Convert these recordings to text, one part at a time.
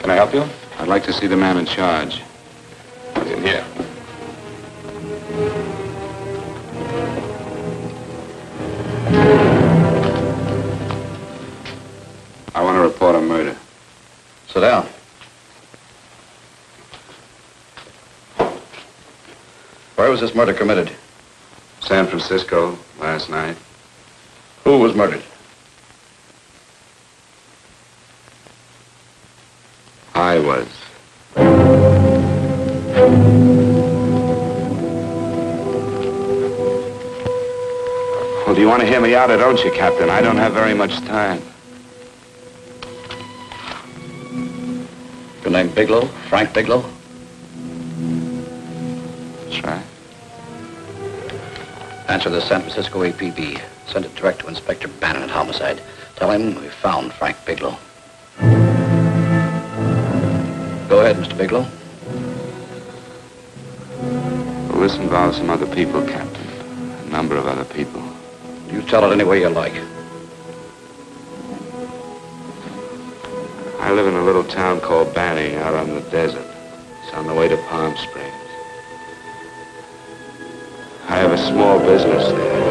Can I help you? I'd like to see the man in charge. He's in here. I want to report a murder. Sit down. Where was this murder committed? San Francisco, last night. Who was murdered? I was. Well, do you want to hear me out or don't you, Captain? I don't have very much time. Your name Bigelow? Frank Bigelow? That's right. Answer the San Francisco APB. Send it direct to Inspector Bannon at Homicide. Tell him we found Frank Bigelow. Go ahead, Mr. Bigelow. Well, this involves some other people, Captain. A number of other people. You tell it any way you like. I live in a little town called Banning out on the desert. It's on the way to Palm Springs. I have a small business there.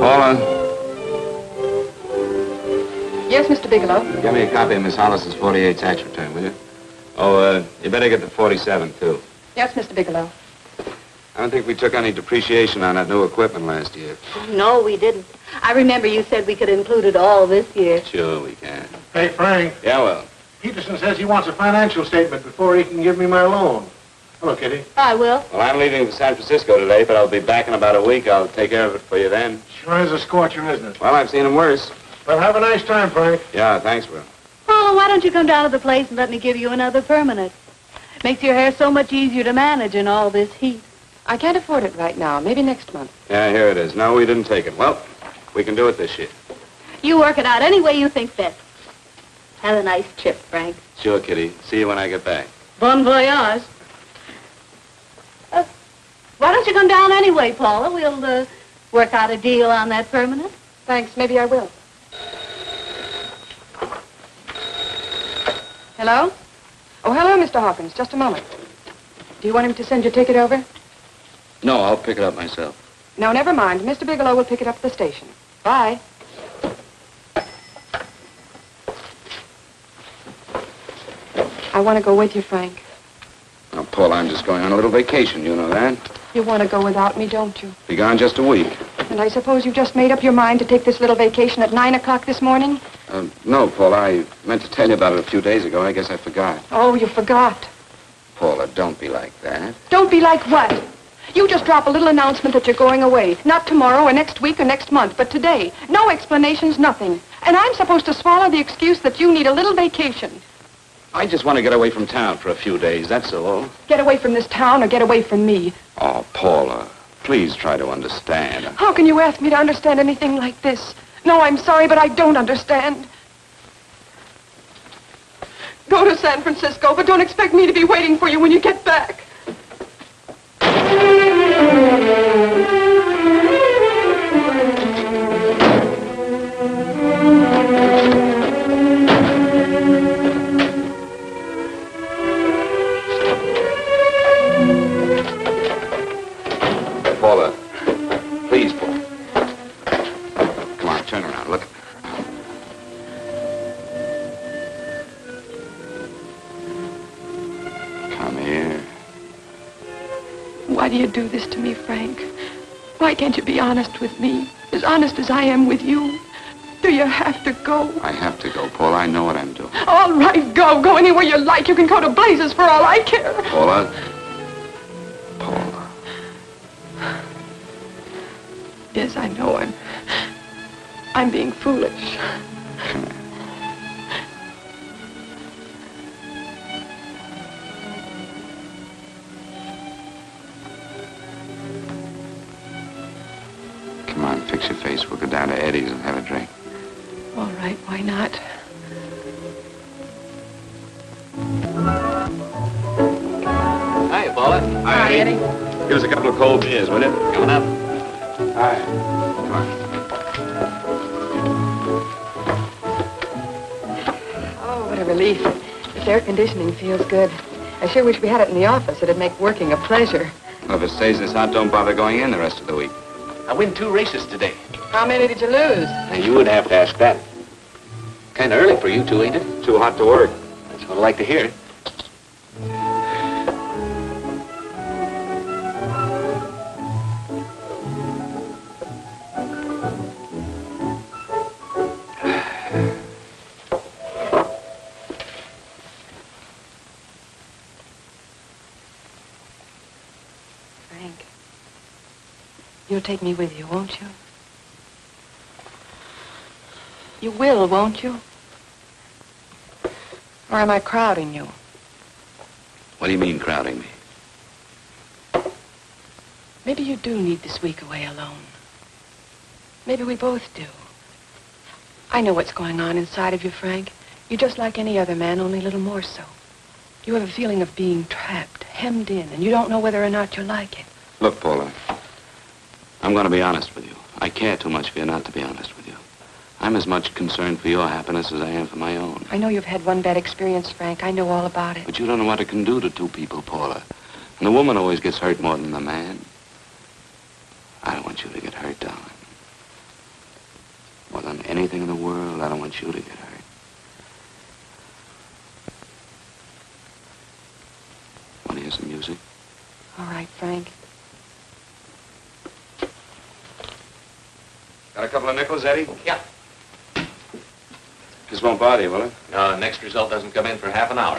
Paula? Yes, Mr. Bigelow. Give me a copy of Miss Hollis's 48 tax return, will you? Oh, you better get the 47, too. Yes, Mr. Bigelow. I don't think we took any depreciation on that new equipment last year. No, we didn't. I remember you said we could include it all this year. Sure, we can. Hey, Frank. Yeah, well. Peterson says he wants a financial statement before he can give me my loan. Hello, Kitty. I will. Well, I'm leaving for San Francisco today, but I'll be back in about a week. I'll take care of it for you then. Sure is a scorcher, isn't it? Well, I've seen him worse. Well, have a nice time, Frank. Yeah, thanks, Will. Oh, why don't you come down to the place and let me give you another permanent? Makes your hair so much easier to manage in all this heat. I can't afford it right now. Maybe next month. Yeah, here it is. No, we didn't take it. Well, we can do it this year. You work it out any way you think best. Have a nice trip, Frank. Sure, Kitty. See you when I get back. Bon voyage. Why don't you come down anyway, Paula? We'll work out a deal on that permanent. Thanks. Maybe I will. Hello? Oh, hello, Mr. Hawkins. Just a moment. Do you want him to send your ticket over? No, I'll pick it up myself. No, never mind. Mr. Bigelow will pick it up at the station. Bye. I want to go with you, Frank. Now, Paul, I'm just going on a little vacation. You know that? You want to go without me, don't you? Be gone just a week. And I suppose you've just made up your mind to take this little vacation at 9 o'clock this morning? No, Paul, I meant to tell you about it a few days ago. I guess I forgot. Oh, you forgot. Paula, don't be like that. Don't be like what? You just drop a little announcement that you're going away. Not tomorrow or next week or next month, but today. No explanations, nothing. And I'm supposed to swallow the excuse that you need a little vacation. I just want to get away from town for a few days, that's all. Get away from this town or get away from me. Oh, Paula, please try to understand. How can you ask me to understand anything like this? No, I'm sorry, but I don't understand. Go to San Francisco, but don't expect me to be waiting for you when you get back. Paula, please, Paula. Come on, turn around, look. Come here. Why do you do this to me, Frank? Why can't you be honest with me? As honest as I am with you? Do you have to go? I have to go, Paula. I know what I'm doing. All right, go. Go anywhere you like. You can go to blazes for all I care. Paula. Paula. Yes, I know. I'm being foolish. Come here. Come on, fix your face. We'll go down to Eddie's and have a drink. All right, why not? Hi, Paula. Hi, Eddie. Give us a couple of cold beers, will you? Coming up. Hi. Come on. relief. This air conditioning feels good. I sure wish we had it in the office. It'd make working a pleasure. Well, if it stays this hot, don't bother going in the rest of the week. I win 2 races today. How many did you lose? Now, you would have to ask that. Kind of early for you two, ain't it? Too hot to work. That's what I like to hear. Frank, you'll take me with you, won't you? You will, won't you? Or am I crowding you? What do you mean, crowding me? Maybe you do need this week away alone. Maybe we both do. I know what's going on inside of you, Frank. You're just like any other man, only a little more so. You have a feeling of being trapped, hemmed in, and you don't know whether or not you like it. Look, Paula, I'm going to be honest with you. I care too much for you not to be honest with you. I'm as much concerned for your happiness as I am for my own. I know you've had one bad experience, Frank. I know all about it. But you don't know what it can do to two people, Paula. And the woman always gets hurt more than the man. I don't want you to get hurt, darling. More than anything in the world, I don't want you to get hurt. Want to hear some music? All right, Frank. Got a couple of nickels, Eddie? Yeah. This won't bother you, will it? No, next result doesn't come in for half an hour.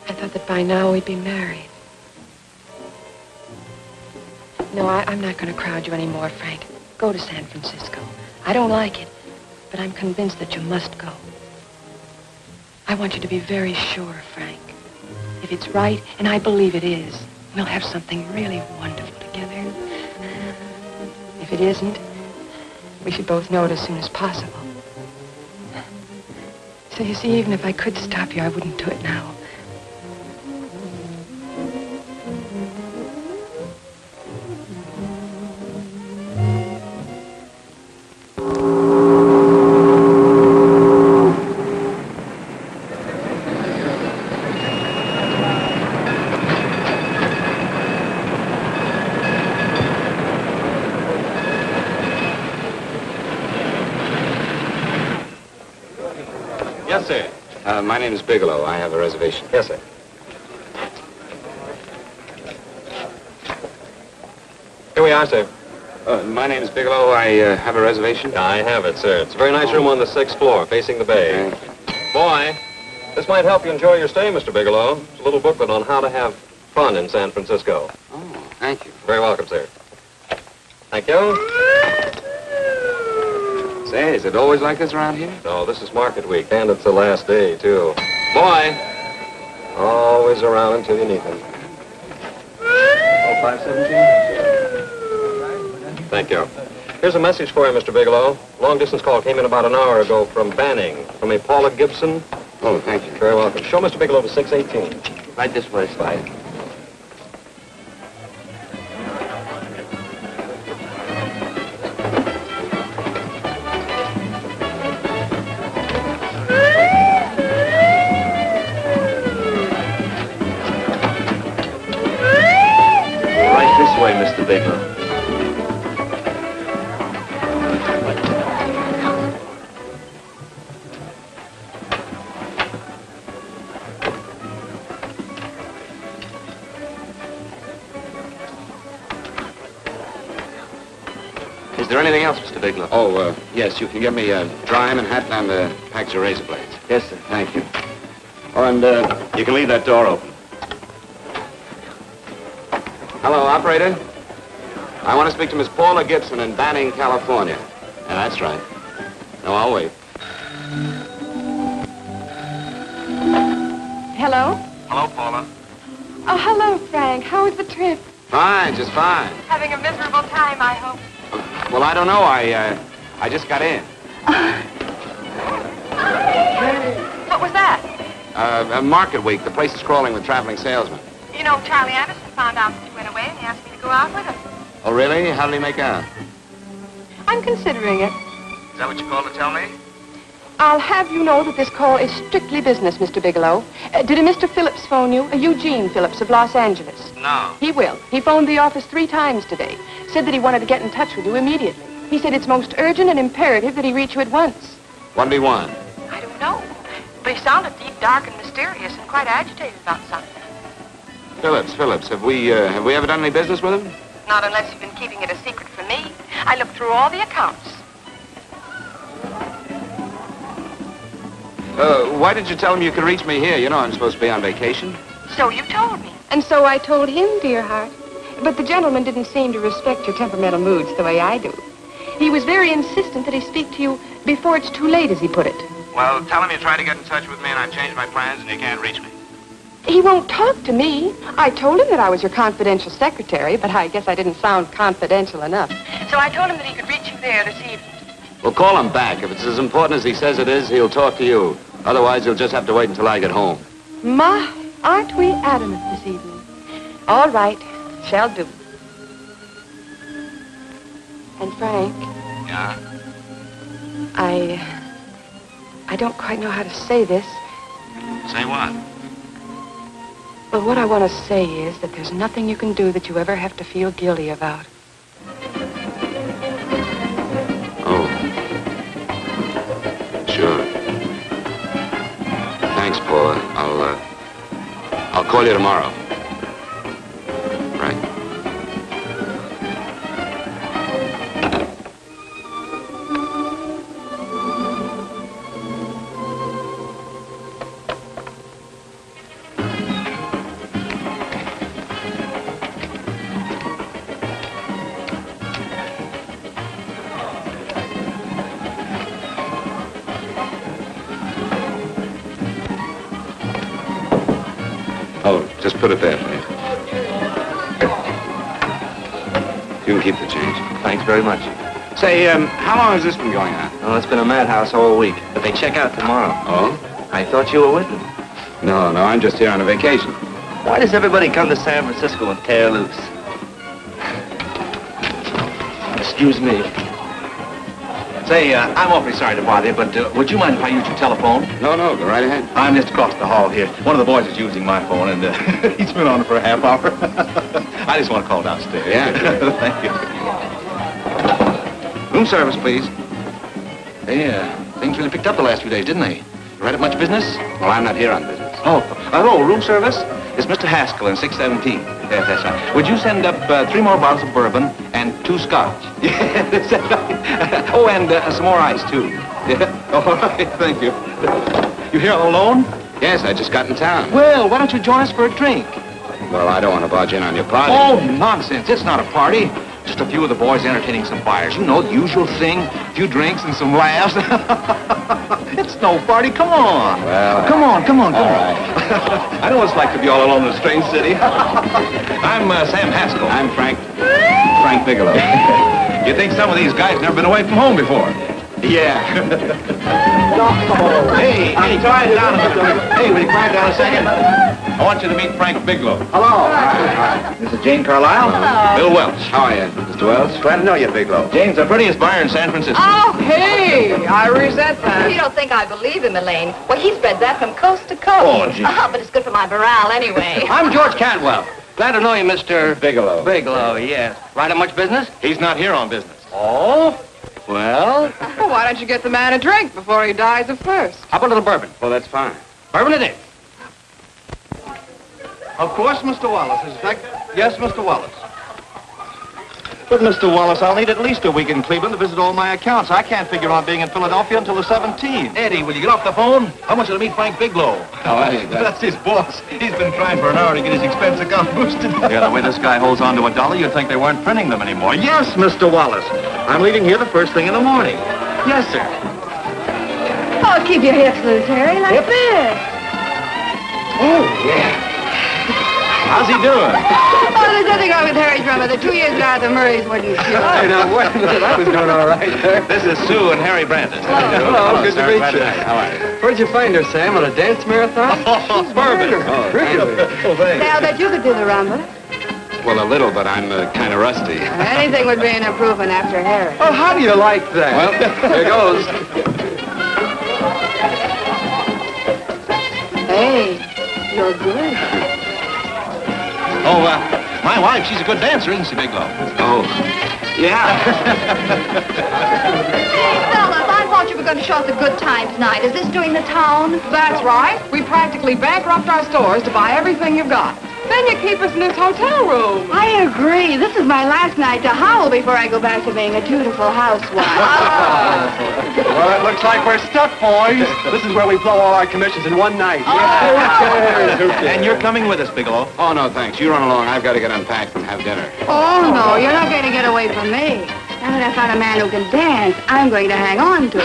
I thought that by now we'd be married. No, I'm not going to crowd you anymore, Frank. Go to San Francisco. I don't like it, but I'm convinced that you must go. I want you to be very sure, Frank. If it's right, and I believe it is, we'll have something really wonderful together. If it isn't, we should both know it as soon as possible. So you see, even if I could stop you, I wouldn't do it now. Yes, sir. My name is Bigelow. I have a reservation. Yes, sir. Here we are, sir. My name is Bigelow. I have a reservation. I have it, sir. It's a very nice room on the 6th floor, facing the bay. Boy, this might help you enjoy your stay, Mr. Bigelow. It's a little booklet on how to have fun in San Francisco. Oh, thank you. Very welcome, sir. Thank you. Say, is it always like this around here? No, this is market week, and it's the last day, too. Boy, always around until you need him. Oh, 517? Thank you. Here's a message for you, Mr. Bigelow. Long-distance call came in about an hour ago from Banning. From a Paula Gibson. Oh, thank you. Very welcome. Show Mr. Bigelow to 618. Right this way, Slide. Right this way, Mr. Bigelow. Is there anything else, Mr. Bigelow? Oh, yes, you can get me a dry Manhattan and a package of razor blades. Yes, sir. Thank you. Oh, and you can leave that door open. Hello, operator. I want to speak to Miss Paula Gibson in Banning, California. Yeah, that's right. No, I'll wait. Hello? Hello, Paula. Oh, hello, Frank. How was the trip? Fine, just fine. Having a miserable time, I hope. Well, I don't know. I just got in. What was that? Market week. The place is crawling with traveling salesmen. You know, Charlie Anderson found out that you went away and he asked me to go out with him. Oh, really? How did he make out? I'm considering it. Is that what you called to tell me? I'll have you know that this call is strictly business, Mr. Bigelow. Did a Mr. Phillips phone you? Eugene Phillips of Los Angeles. No. He will. He phoned the office 3 times today. Said that he wanted to get in touch with you immediately. He said it's most urgent and imperative that he reach you at once. What did he want? I don't know. But he sounded deep, dark, and mysterious and quite agitated about something. Phillips, have we ever done any business with him? Not unless you've been keeping it a secret from me. I looked through all the accounts. Why did you tell him you could reach me here? You know I'm supposed to be on vacation. So you told me. And so I told him, dear heart. But the gentleman didn't seem to respect your temperamental moods the way I do. He was very insistent that he speak to you before it's too late, as he put it. Well, tell him you tried to get in touch with me and I've changed my plans and you can't reach me. He won't talk to me. I told him that I was your confidential secretary, but I guess I didn't sound confidential enough. So I told him that he could reach you there this evening. Well, call him back. If it's as important as he says it is, he'll talk to you. Otherwise, he'll just have to wait until I get home. Ma, aren't we adamant this evening? All right, shall do. And Frank, Yeah? I don't quite know how to say this. Say what? Well, what I want to say is that there's nothing you can do that you ever have to feel guilty about. Oh. Sure. Thanks, Paula. I'll call you tomorrow. Right. Oh, just put it there, please. You can keep the change. Thanks very much. Say, how long has this been going on? Oh, it's been a madhouse all week, but they check out tomorrow. Oh? I thought you were with them. No, I'm just here on a vacation. Why does everybody come to San Francisco and tear loose? Excuse me. Say, I'm awfully sorry to bother you, but would you mind if I use your telephone? No, go right ahead. I'm just across the hall here. One of the boys is using my phone, and he's been on it for a half hour. I just want to call downstairs. Yeah. Thank you. Room service, please. Hey, things really picked up the last few days, didn't they? You right at much business? Well, I'm not here on business. Oh, hello, room service? It's Mr. Haskell in 617. Yes, that's right. Would you send up 3 more bottles of bourbon and 2 scotch? Yeah, that's right. Oh, and some more ice, too. Yeah. All right, thank you. You here all alone? Yes, I just got in town. Well, why don't you join us for a drink? Well, I don't want to barge in on your party. Oh, nonsense. It's not a party. Just a few of the boys entertaining some buyers. You know, the usual thing. A few drinks and some laughs. It's no party. Come on. Well, come on. All right. I know what it's like to be all alone in a strange city. I'm Sam Haskell. I'm Frank Bigelow. You think some of these guys never been away from home before? Yeah. Hey, quiet down a minute. Hey, will you quiet down a second? I want you to meet Frank Bigelow. Hello. All right. This is Jane Carlisle. Hello. Bill Welch. How are you, Mr. Wells? Glad to know you, Bigelow. Jane's the prettiest buyer in San Francisco. Oh, hey, I resent that. You don't think I believe him, Elaine? Well, he spread that from coast to coast. Oh, gee. But it's good for my morale anyway. I'm George Cantwell. Glad to know you, Mr. Bigelow. Bigelow, yes. Right on much business? He's not here on business. Oh? Well, Well, why don't you get the man a drink before he dies of thirst? how about a little bourbon? Well, that's fine. Bourbon it is. Of course, Mr. Wallace. Is that... Yes, Mr. Wallace. But, Mr. Wallace, I'll need at least a week in Cleveland to visit all my accounts. I can't figure on being in Philadelphia until the 17th. Eddie, will you get off the phone? I want you to meet Frank Bigelow. That's his boss. He's been trying for an hour to get his expense account boosted. Yeah, the way this guy holds on to a dollar, you'd think they weren't printing them anymore. Yes, Mr. Wallace. I'm leaving here the first thing in the morning. Yes, sir. Oh, keep your hips loose, Harry, like this. Oh, yeah. How's he doing? Oh, there's nothing wrong with Harry Drummer. The 2 years at Arthur Murray's wouldn't cure. Hey, now, wait a minute. I was doing all right there. This is Sue and Harry Brandon. Hello, good to meet you. How are you? Where'd you find her, Sam? On a dance marathon? Bourbon. Oh, Really? Say, I'll bet you could do the rumba. Well, a little, but I'm kind of rusty. Anything would be an improvement after Harry. Oh, how do you like that? Well, here goes. Hey, you're good. Oh, my wife, she's a good dancer, isn't she, Bigelow? Oh, yeah. Fellas, I thought you were going to show us a good time tonight. Is this doing the town? That's right. We practically bankrupt our stores to buy everything you've got. Then you keep us in this hotel room. I agree. This is my last night to howl before I go back to being a dutiful housewife. Well, it looks like we're stuck, boys. This is where we blow all our commissions in one night. And you're coming with us, Bigelow. Oh, no, thanks. You run along. I've got to get unpacked and have dinner. Oh, no, you're not going to get away from me. Now that I found a man who can dance, I'm going to hang on to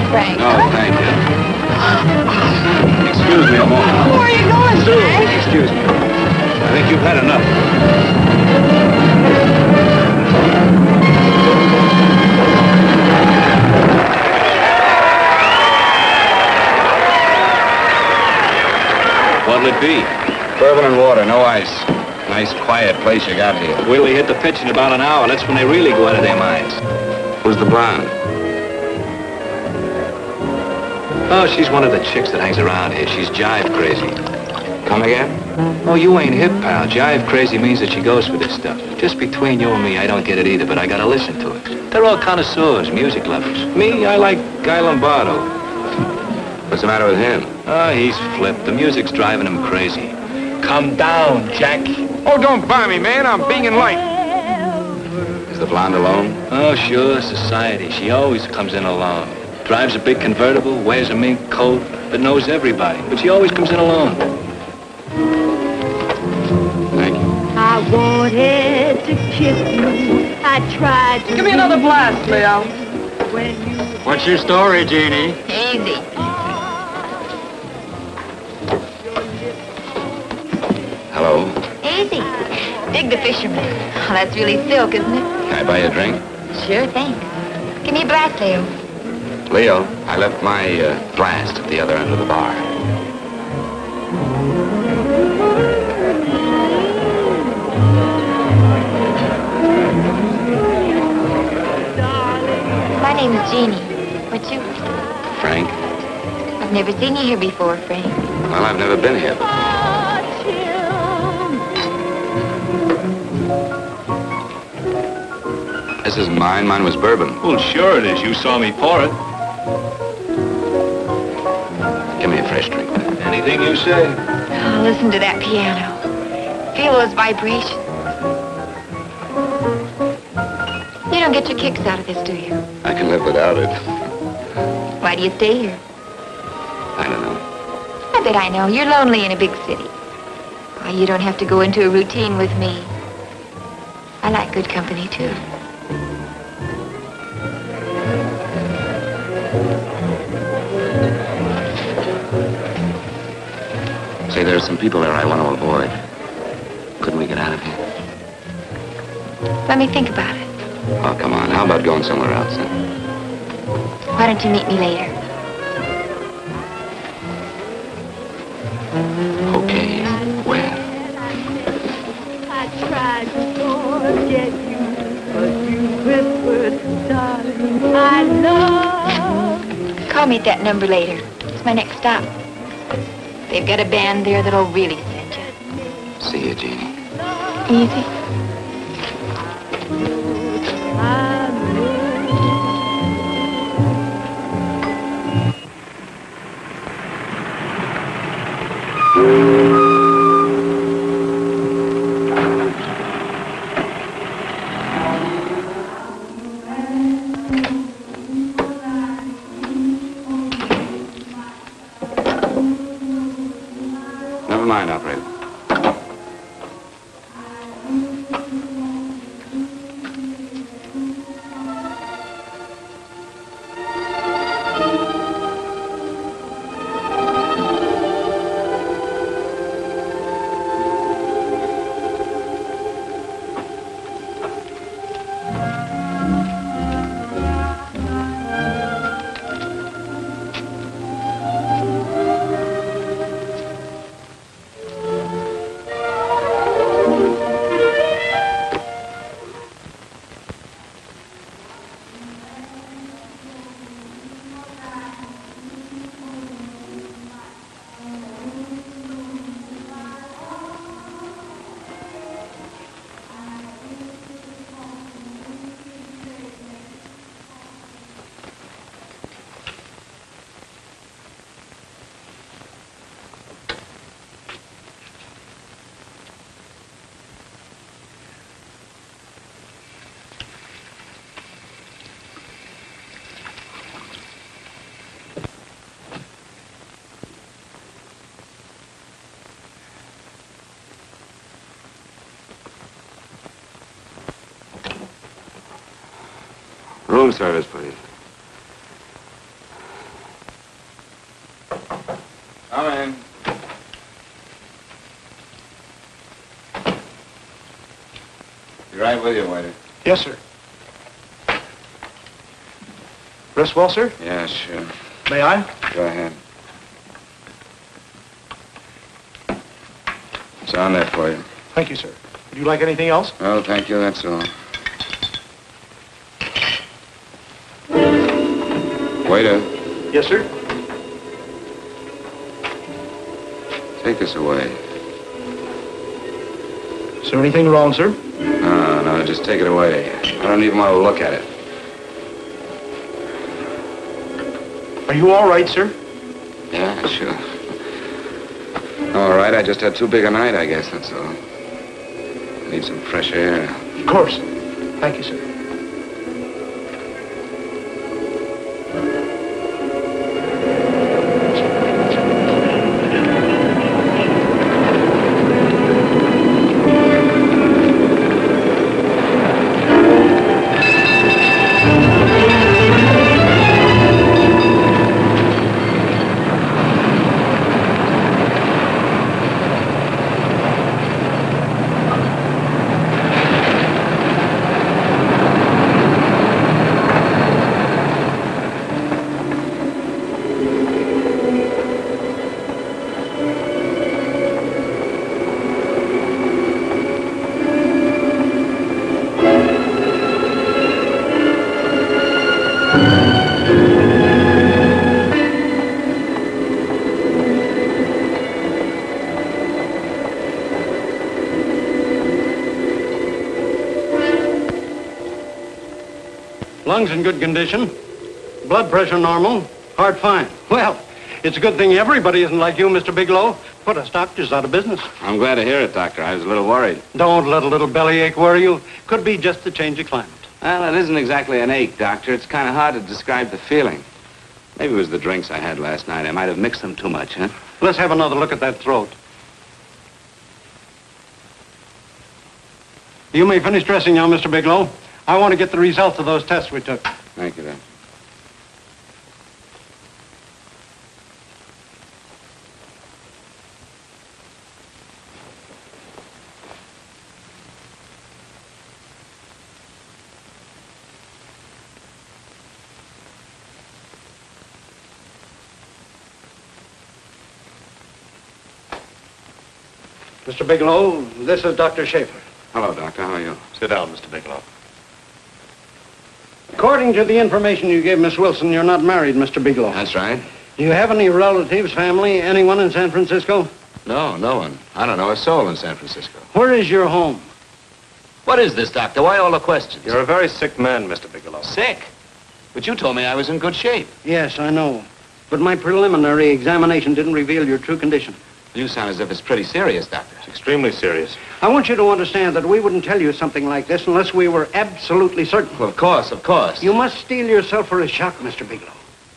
Frank. Oh, thank you. Excuse me a moment. Where are you going, Frank? Excuse me. I think you've had enough. What'll it be? Bourbon and water, no ice. Nice, quiet place you got here. Wait till they hit the pitch in about an hour. That's when they really go out of their minds. Who's the blonde? Oh, she's one of the chicks that hangs around here. She's jive crazy. Come again? Oh, you ain't hip, pal. Jive crazy means that she goes for this stuff. Just between you and me, I don't get it either, but I gotta listen to it. They're all connoisseurs, music lovers. Me, I like Guy Lombardo. What's the matter with him? Oh, he's flipped. The music's driving him crazy. Come down, Jack. Oh, don't buy me, man. I'm being light. Is the blonde alone? Oh, sure, society. She always comes in alone. Drives a big convertible, wears a mink coat, but knows everybody. But she always comes in alone. Thank you. I wanted to kiss you. I tried to... Give me another blast, Leo. When you... What's your story, Jeannie? Easy. Hello. Easy. Dig the fisherman. Oh, that's really silk, isn't it? Can I buy you a drink? Sure thing. Give me a blast, Leo. Leo. I left my blast at the other end of the bar. My name is Jeannie. What's yours? Frank? I've never seen you here before, Frank. Well, I've never been here before. This isn't mine. Mine was bourbon. Well, sure it is. You saw me pour it. Give me a fresh drink. Anything you say. Oh, listen to that piano. Feel those vibrations. You don't get your kicks out of this, do you? I can live without it. Why do you stay here? I don't know. I bet I know. You're lonely in a big city. Why, you don't have to go into a routine with me. I like good company, too. Say, there are some people there I want to avoid. Couldn't we get out of here? Let me think about it. Oh, come on. How about going somewhere else, then? Why don't you meet me later? Okay. Where? I tried to forget you, but you whispered, darling, I love. Call me at that number later. It's my next stop. They've got a band there that'll really send you. See you, Jeannie. Easy. Never mind, operator. Room service, please. Come in. Be right with you, waiter. Yes, sir. Rest well, sir? Yeah, sure. May I? Go ahead. It's on there for you. Thank you, sir. Would you like anything else? Oh, thank you, that's all. Waiter, Yes, sir. take this away. Is there anything wrong, sir? No, just take it away. I don't even want to look at it. Are you all right, sir? Yeah, sure. All right, I just had too big a night, I guess, that's all. Need some fresh air. Of course. Thank you, sir. Lungs in good condition. Blood pressure normal. Heart fine. Well, it's a good thing everybody isn't like you, Mr. Bigelow. Put us doctors out of business. I'm glad to hear it, Doctor. I was a little worried. Don't let a little bellyache worry you. Could be just the change of climate. Well, it isn't exactly an ache, Doctor. It's kind of hard to describe the feeling. Maybe it was the drinks I had last night. I might have mixed them too much, huh? Let's have another look at that throat. You may finish dressing now, Mr. Bigelow. I want to get the results of those tests we took. Thank you, Doctor. Mr. Bigelow, this is Dr. Schaefer. Hello, Doctor. How are you? Sit down, Mr. Bigelow. According to the information you gave Miss Wilson, you're not married, Mr. Bigelow. That's right. Do you have any relatives, family, anyone in San Francisco? No, no one. I don't know a soul in San Francisco. Where is your home? What is this, Doctor? Why all the questions? You're a very sick man, Mr. Bigelow. Sick? But you told me I was in good shape. Yes, I know. But my preliminary examination didn't reveal your true condition. You sound as if it's pretty serious, Doctor. It's extremely serious. I want you to understand that we wouldn't tell you something like this unless we were absolutely certain. Well, of course, of course. You must steel yourself for a shock, Mr. Bigelow.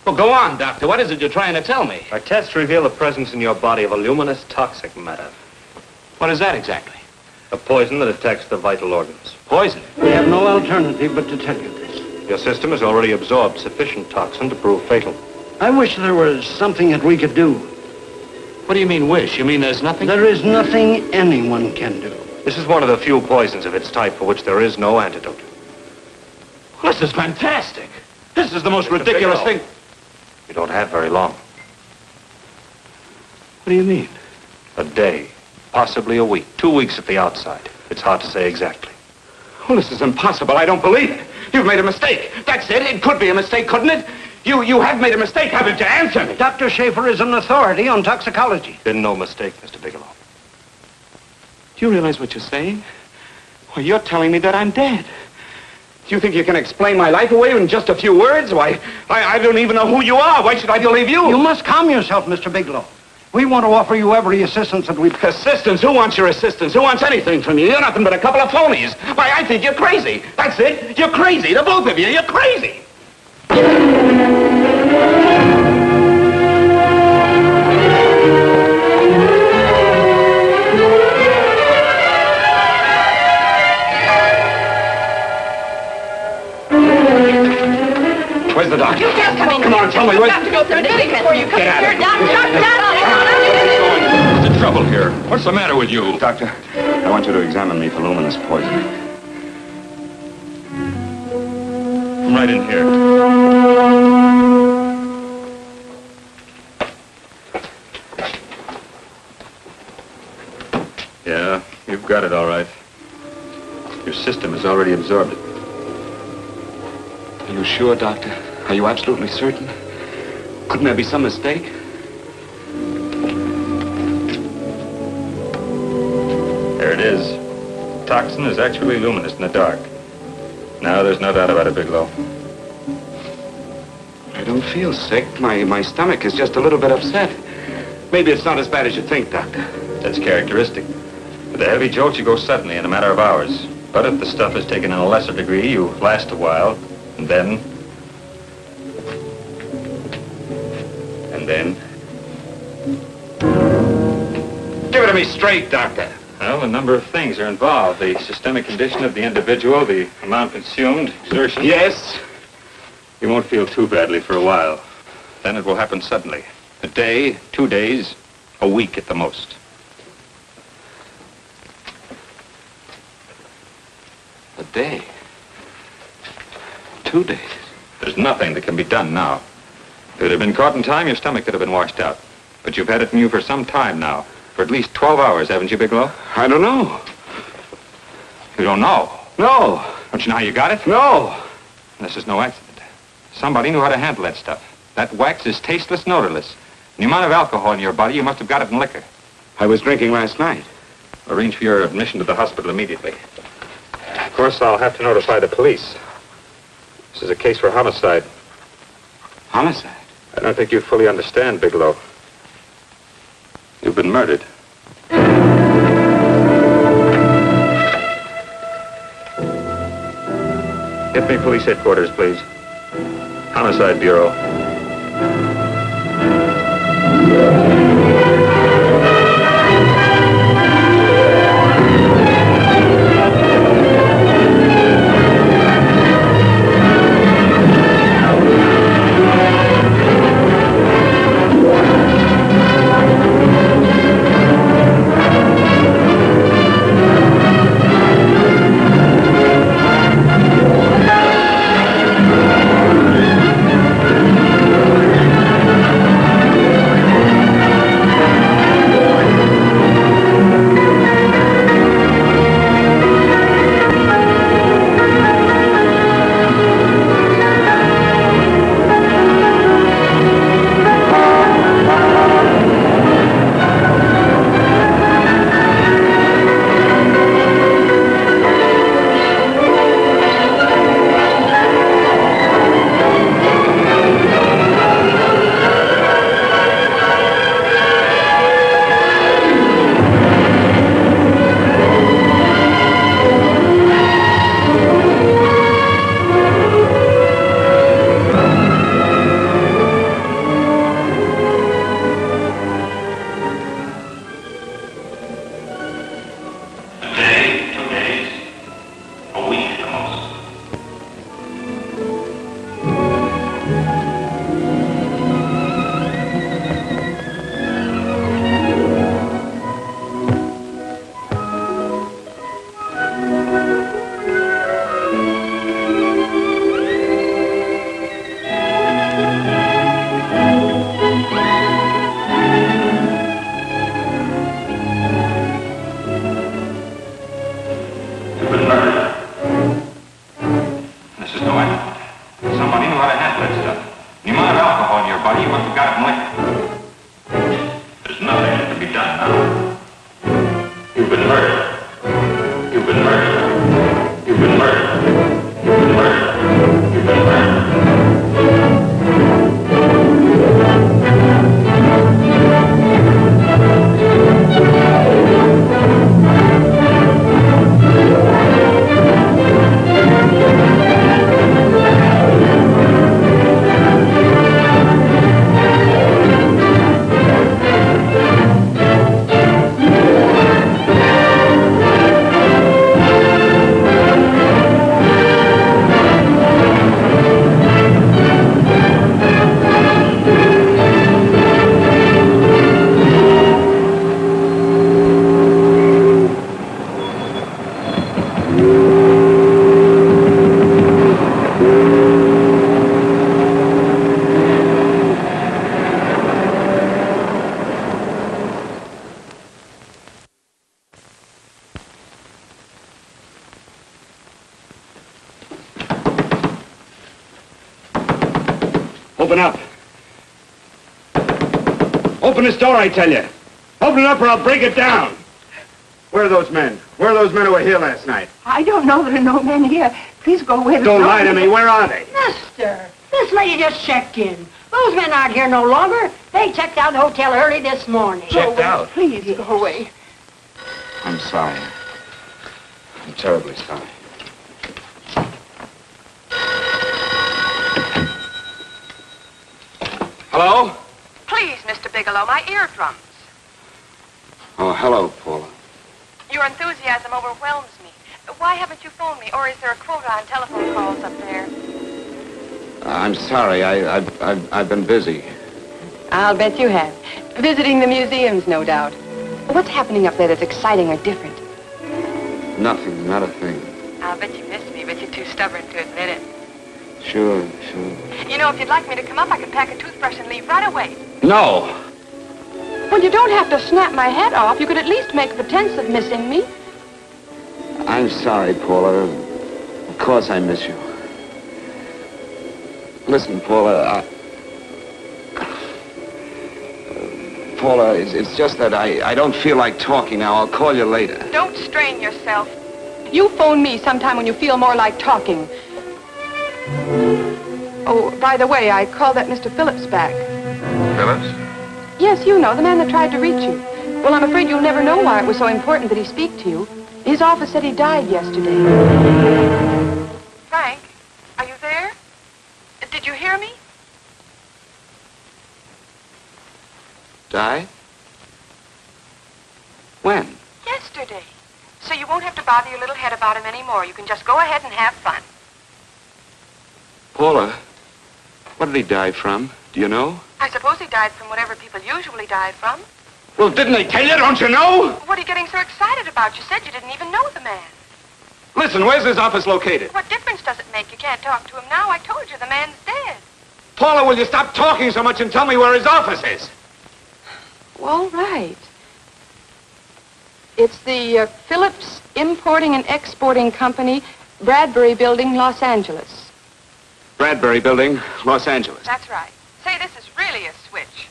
Well, go on, Doctor. What is it you're trying to tell me? Our tests reveal the presence in your body of a luminous toxic matter. What is that exactly? A poison that attacks the vital organs. Poison? We have no alternative but to tell you this. Your system has already absorbed sufficient toxin to prove fatal. I wish there was something that we could do. What do you mean, wish? You mean there's nothing? There is nothing anyone can do. This is one of the few poisons of its type for which there is no antidote. Well, this is fantastic. This is the most ridiculous Bigelow, thing. You don't have very long. What do you mean? A day, possibly a week, 2 weeks at the outside. It's hard to say exactly. Well, this is impossible. I don't believe it. You've made a mistake. That's it. It could be a mistake, couldn't it? You have made a mistake, haven't you? Answer me. Dr. Schaefer is an authority on toxicology. Been no mistake, Mr. Bigelow. Do you realize what you're saying? Well, you're telling me that I'm dead. Do you think you can explain my life away in just a few words? Why, I don't even know who you are. Why should I believe you? You must calm yourself, Mr. Bigelow. We want to offer you every assistance that we... Assistance? Who wants your assistance? Who wants anything from you? You're nothing but a couple of phonies. Why, I think you're crazy. That's it. You're crazy. The both of you. You're crazy. Where's the doctor? You just come in. Come on, tell me. You have to go through this before you come Get out here. of Doctor. What's the trouble here? What's the matter with you? Doctor, I want you to examine me for luminous poison. Come right in here. Yeah, you've got it all right. Your system has already absorbed it. Are you sure, Doctor? Are you absolutely certain? Couldn't there be some mistake? There it is. Toxin is actually luminous in the dark. Now there's no doubt about it, Bigelow. I don't feel sick. My stomach is just a little bit upset. Maybe it's not as bad as you think, Doctor. That's characteristic. With a heavy jolt, you go suddenly in a matter of hours. But if the stuff is taken in a lesser degree, you last a while, and then... Give it to me straight, Doctor. Well, a number of things are involved. The systemic condition of the individual, the amount consumed, exertion. Yes? You won't feel too badly for a while. Then it will happen suddenly. A day, 2 days, a week at the most. A day? 2 days? There's nothing that can be done now. If it had been caught in time, your stomach could have been washed out. But you've had it in you for some time now. For at least 12 hours, haven't you, Bigelow? I don't know. You don't know? No. Don't you know how you got it? No. This is no accident. Somebody knew how to handle that stuff. That wax is tasteless, odorless. The amount of alcohol in your body, you must have got it in liquor. I was drinking last night. Arrange for your admission to the hospital immediately. Of course, I'll have to notify the police. This is a case for homicide. Homicide? I don't think you fully understand, Bigelow. You've been murdered. Get me police headquarters, please. Homicide Bureau. Open up. Open this door, I tell you. Open it up or I'll break it down. Where are those men? Where are those men who were here last night? I don't know. There are no men here. Please go away. Don't lie to me. Where are they? Mister, this lady just checked in. Those men aren't here no longer. They checked out the hotel early this morning. Checked out? Please go away. I'm sorry. I'm terribly sorry. Hello? Please, Mr. Bigelow, my eardrums. Oh, hello, Paula. Your enthusiasm overwhelms me. Why haven't you phoned me, or is there a quota on telephone calls up there? I'm sorry. I've been busy. I'll bet you have. Visiting the museums, no doubt. What's happening up there that's exciting or different? Nothing, not a thing. I'll bet you miss me, but you're too stubborn to admit it. Sure. You know, if you'd like me to come up, I could pack a toothbrush and leave right away. No! Well, you don't have to snap my head off. You could at least make a pretense of missing me. I'm sorry, Paula. Of course I miss you. Listen, Paula, Paula, it's just that I don't feel like talking now. I'll call you later. Don't strain yourself. You phone me sometime when you feel more like talking. Oh, by the way, I called that Mr. Phillips back. Phillips? Yes, you know, the man that tried to reach you. Well, I'm afraid you'll never know why it was so important that he speak to you. His office said he died yesterday. Frank, are you there? Did you hear me? Died? When? Yesterday. So you won't have to bother your little head about him anymore. You can just go ahead and have fun. Paula, what did he die from? Do you know? I suppose he died from whatever people usually die from. Well, didn't they tell you? Don't you know? What are you getting so excited about? You said you didn't even know the man. Listen, where's his office located? What difference does it make? You can't talk to him now. I told you the man's dead. Paula, will you stop talking so much and tell me where his office is? All right. It's the Phillips Importing and Exporting Company, Bradbury Building, Los Angeles. Bradbury Building, Los Angeles. That's right. Say, this is really a switch.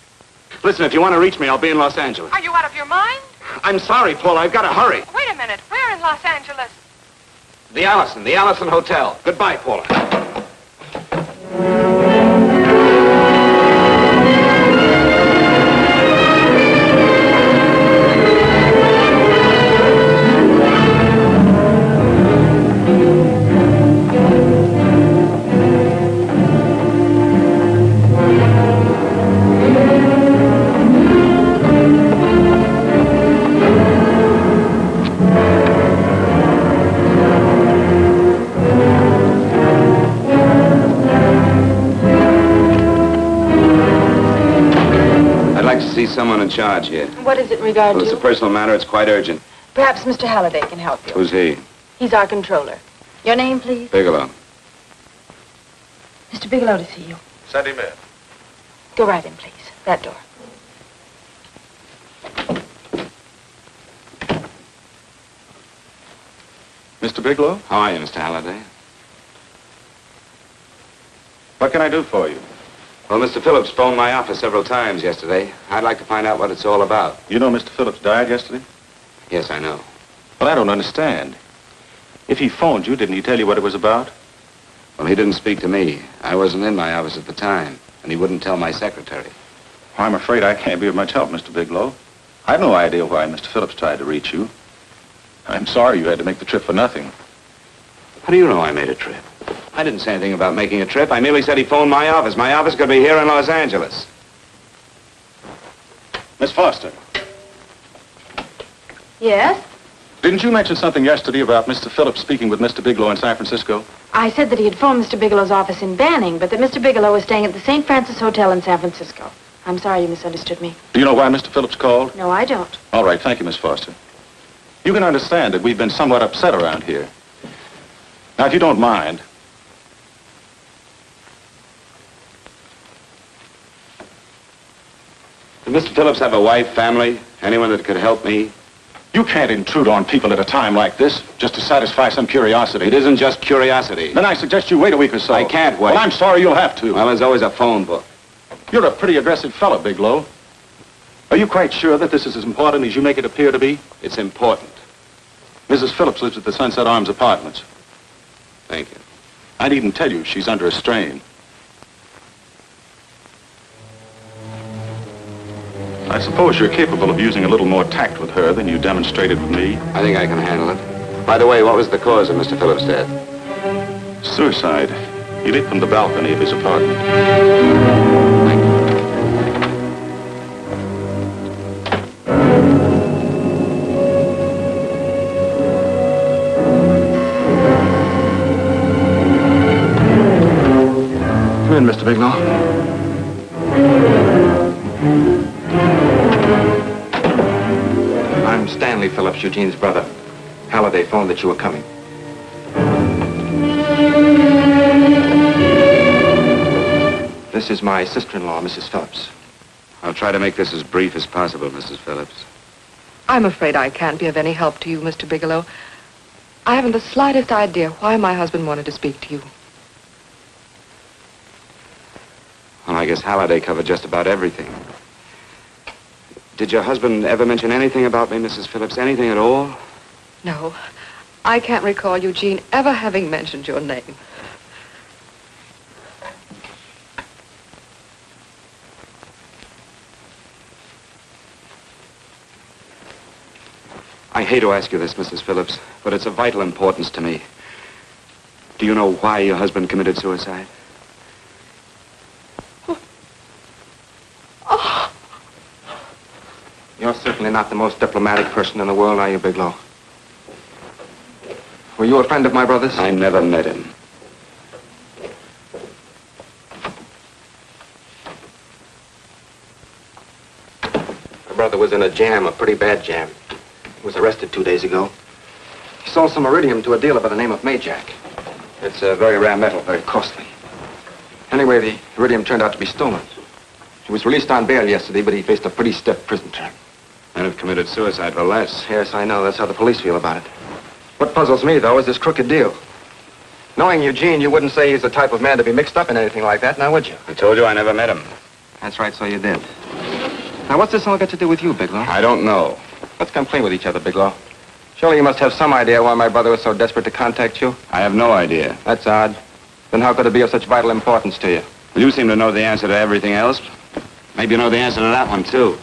Listen, if you want to reach me, I'll be in Los Angeles. Are you out of your mind? I'm sorry, Paula. I've got to hurry. Wait a minute. Where in Los Angeles? The Allison Hotel. Goodbye, Paula. See someone in charge here. What is it in regard Well, it's a personal matter. It's quite urgent. Perhaps Mr. Halliday can help you. Who's he? He's our controller. Your name, please? Bigelow. Mr. Bigelow to see you. Send him in. Go right in, please. That door. Mr. Bigelow? How are you, Mr. Halliday? What can I do for you? Well, Mr. Phillips phoned my office several times yesterday. I'd like to find out what it's all about. You know Mr. Phillips died yesterday? Yes, I know. Well, I don't understand. If he phoned you, didn't he tell you what it was about? Well, he didn't speak to me. I wasn't in my office at the time, and he wouldn't tell my secretary. Well, I'm afraid I can't be of much help, Mr. Bigelow. I've no idea why Mr. Phillips tried to reach you. I'm sorry you had to make the trip for nothing. How do you know I made a trip? I didn't say anything about making a trip. I merely said he phoned my office. My office could be here in Los Angeles. Miss Foster, Yes? didn't you mention something yesterday about Mr. Phillips speaking with Mr. Bigelow in San Francisco? I said that he had phoned Mr. Bigelow's office in Banning, but that Mr. Bigelow was staying at the St. Francis Hotel in San Francisco. I'm sorry you misunderstood me. Do you know why Mr. Phillips called? No, I don't. All right, thank you, Miss Foster. You can understand that we've been somewhat upset around here. Now, if you don't mind, Did Mr. Phillips have a wife, family, anyone that could help me? you can't intrude on people at a time like this just to satisfy some curiosity. It isn't just curiosity. Then I suggest you wait a week or so. I can't wait. Well, I'm sorry you'll have to. Well, there's always a phone book. You're a pretty aggressive fellow, Bigelow. Are you quite sure that this is as important as you make it appear to be? It's important. Mrs. Phillips lives at the Sunset Arms Apartments. Thank you. I needn't tell you she's under a strain. I suppose you're capable of using a little more tact with her than you demonstrated with me. I think I can handle it. By the way, what was the cause of Mr. Phillips' death? Suicide. He leaped from the balcony of his apartment. Come in, Mr. Bigelow. I'm Stanley Phillips, Eugene's brother. Halliday phoned that you were coming. This is my sister-in-law, Mrs. Phillips. I'll try to make this as brief as possible, Mrs. Phillips. I'm afraid I can't be of any help to you, Mr. Bigelow. I haven't the slightest idea why my husband wanted to speak to you. Well, I guess Halliday covered just about everything. Did your husband ever mention anything about me, Mrs. Phillips? Anything at all? No, I can't recall Eugene ever having mentioned your name. I hate to ask you this, Mrs. Phillips, but it's of vital importance to me. Do you know why your husband committed suicide? Oh. You're certainly not the most diplomatic person in the world, are you, Bigelow? Were you a friend of my brother's? I never met him. My brother was in a jam, a pretty bad jam. He was arrested 2 days ago. He sold some iridium to a dealer by the name of Majak. It's a very rare metal, very costly. Anyway, the iridium turned out to be stolen. He was released on bail yesterday, but he faced a pretty stiff prison term. Men have committed suicide for less. Yes, I know. That's how the police feel about it. What puzzles me, though, is this crooked deal. Knowing Eugene, you wouldn't say he's the type of man to be mixed up in anything like that, now would you? I told you I never met him. That's right, so you did. Now, what's this all got to do with you, Bigelow? I don't know. Let's come clean with each other, Bigelow. Surely you must have some idea why my brother was so desperate to contact you? I have no idea. That's odd. Then how could it be of such vital importance to you? Well, you seem to know the answer to everything else. Maybe you know the answer to that one, too.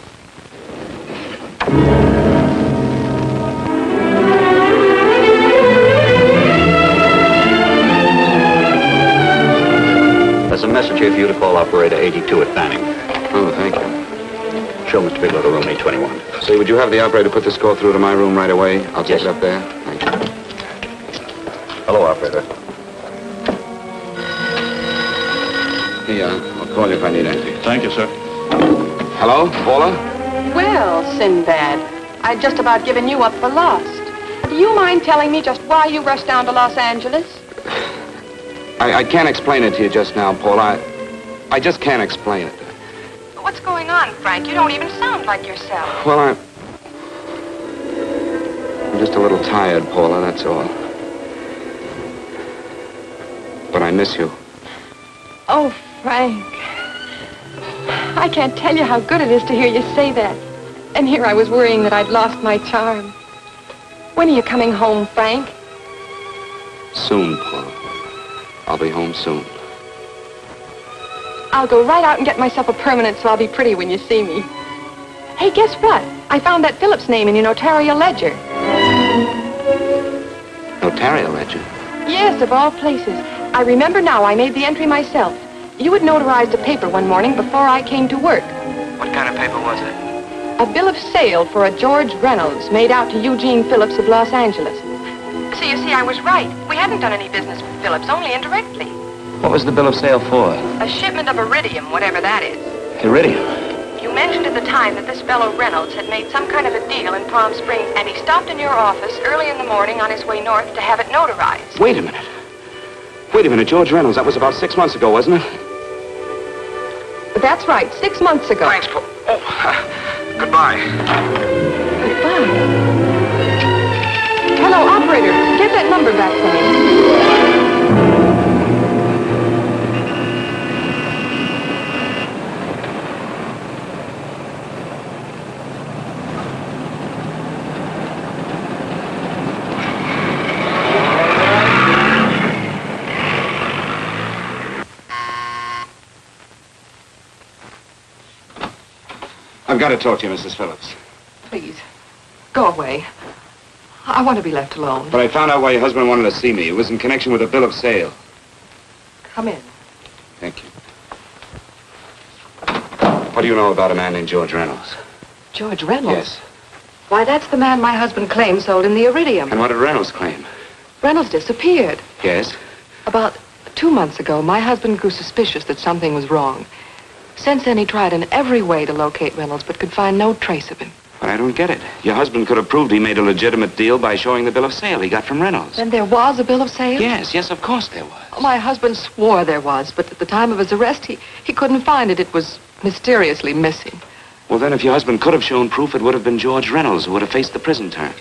There's a message here for you to call operator 82 at Banning. Oh, thank you. Show Mr. Bigelow to room 821. Say, would you have the operator put this call through to my room right away? I'll take it up there. Thank you. Hello, operator. Here, I'll call you if I need anything. Thank you, sir. Hello, Paula? Well, Sinbad, I'd just about given you up for lost. Do you mind telling me just why you rushed down to Los Angeles? I can't explain it to you just now, Paula. I just can't explain it. What's going on, Frank? You don't even sound like yourself. Well, I'm just a little tired, Paula, that's all. But I miss you. Oh, Frank. I can't tell you how good it is to hear you say that. And here I was worrying that I'd lost my charm. When are you coming home, Frank? Soon, Paula. I'll be home soon. I'll go right out and get myself a permanent so I'll be pretty when you see me. Hey, guess what? I found that Phillips name in your notarial ledger. Notarial ledger? Yes, of all places. I remember now I made the entry myself. You had notarized a paper one morning before I came to work. What kind of paper was it? A bill of sale for a George Reynolds made out to Eugene Phillips of Los Angeles. So you see, I was right. We hadn't done any business with Phillips, only indirectly. What was the bill of sale for? A shipment of iridium, whatever that is. Iridium? You mentioned at the time that this fellow Reynolds had made some kind of a deal in Palm Springs, and he stopped in your office early in the morning on his way north to have it notarized. Wait a minute. Wait a minute, George Reynolds. That was about 6 months ago, wasn't it? That's right, 6 months ago. Thanks, Paul. Oh, goodbye. Goodbye. Hello, operator. Get that number back for me. I've got to talk to you, Mrs. Phillips. Please, go away. I want to be left alone. But I found out why your husband wanted to see me. It was in connection with a bill of sale. Come in. Thank you. What do you know about a man named George Reynolds? George Reynolds? Yes. Why, that's the man my husband claimed sold him the iridium. And what did Reynolds claim? Reynolds disappeared. Yes? About 2 months ago, my husband grew suspicious that something was wrong. Since then, he tried in every way to locate Reynolds, but could find no trace of him. But I don't get it. Your husband could have proved he made a legitimate deal by showing the bill of sale he got from Reynolds. Then there was a bill of sale? Yes, of course there was. Oh, my husband swore there was, but at the time of his arrest, he couldn't find it. It was mysteriously missing. Well, then, if your husband could have shown proof, it would have been George Reynolds who would have faced the prison term.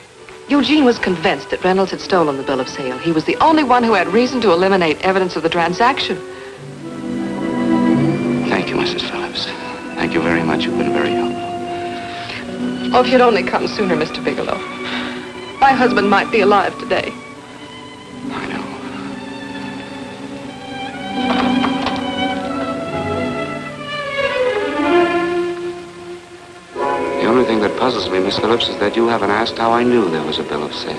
Eugene was convinced that Reynolds had stolen the bill of sale. He was the only one who had reason to eliminate evidence of the transaction. Thank you, Mrs. Phillips. Thank you very much. You've been very helpful. Oh, if you'd only come sooner, Mr. Bigelow. My husband might be alive today. I know. The only thing thing that puzzles me, Miss Phillips, is that you haven't asked how I knew there was a bill of sale.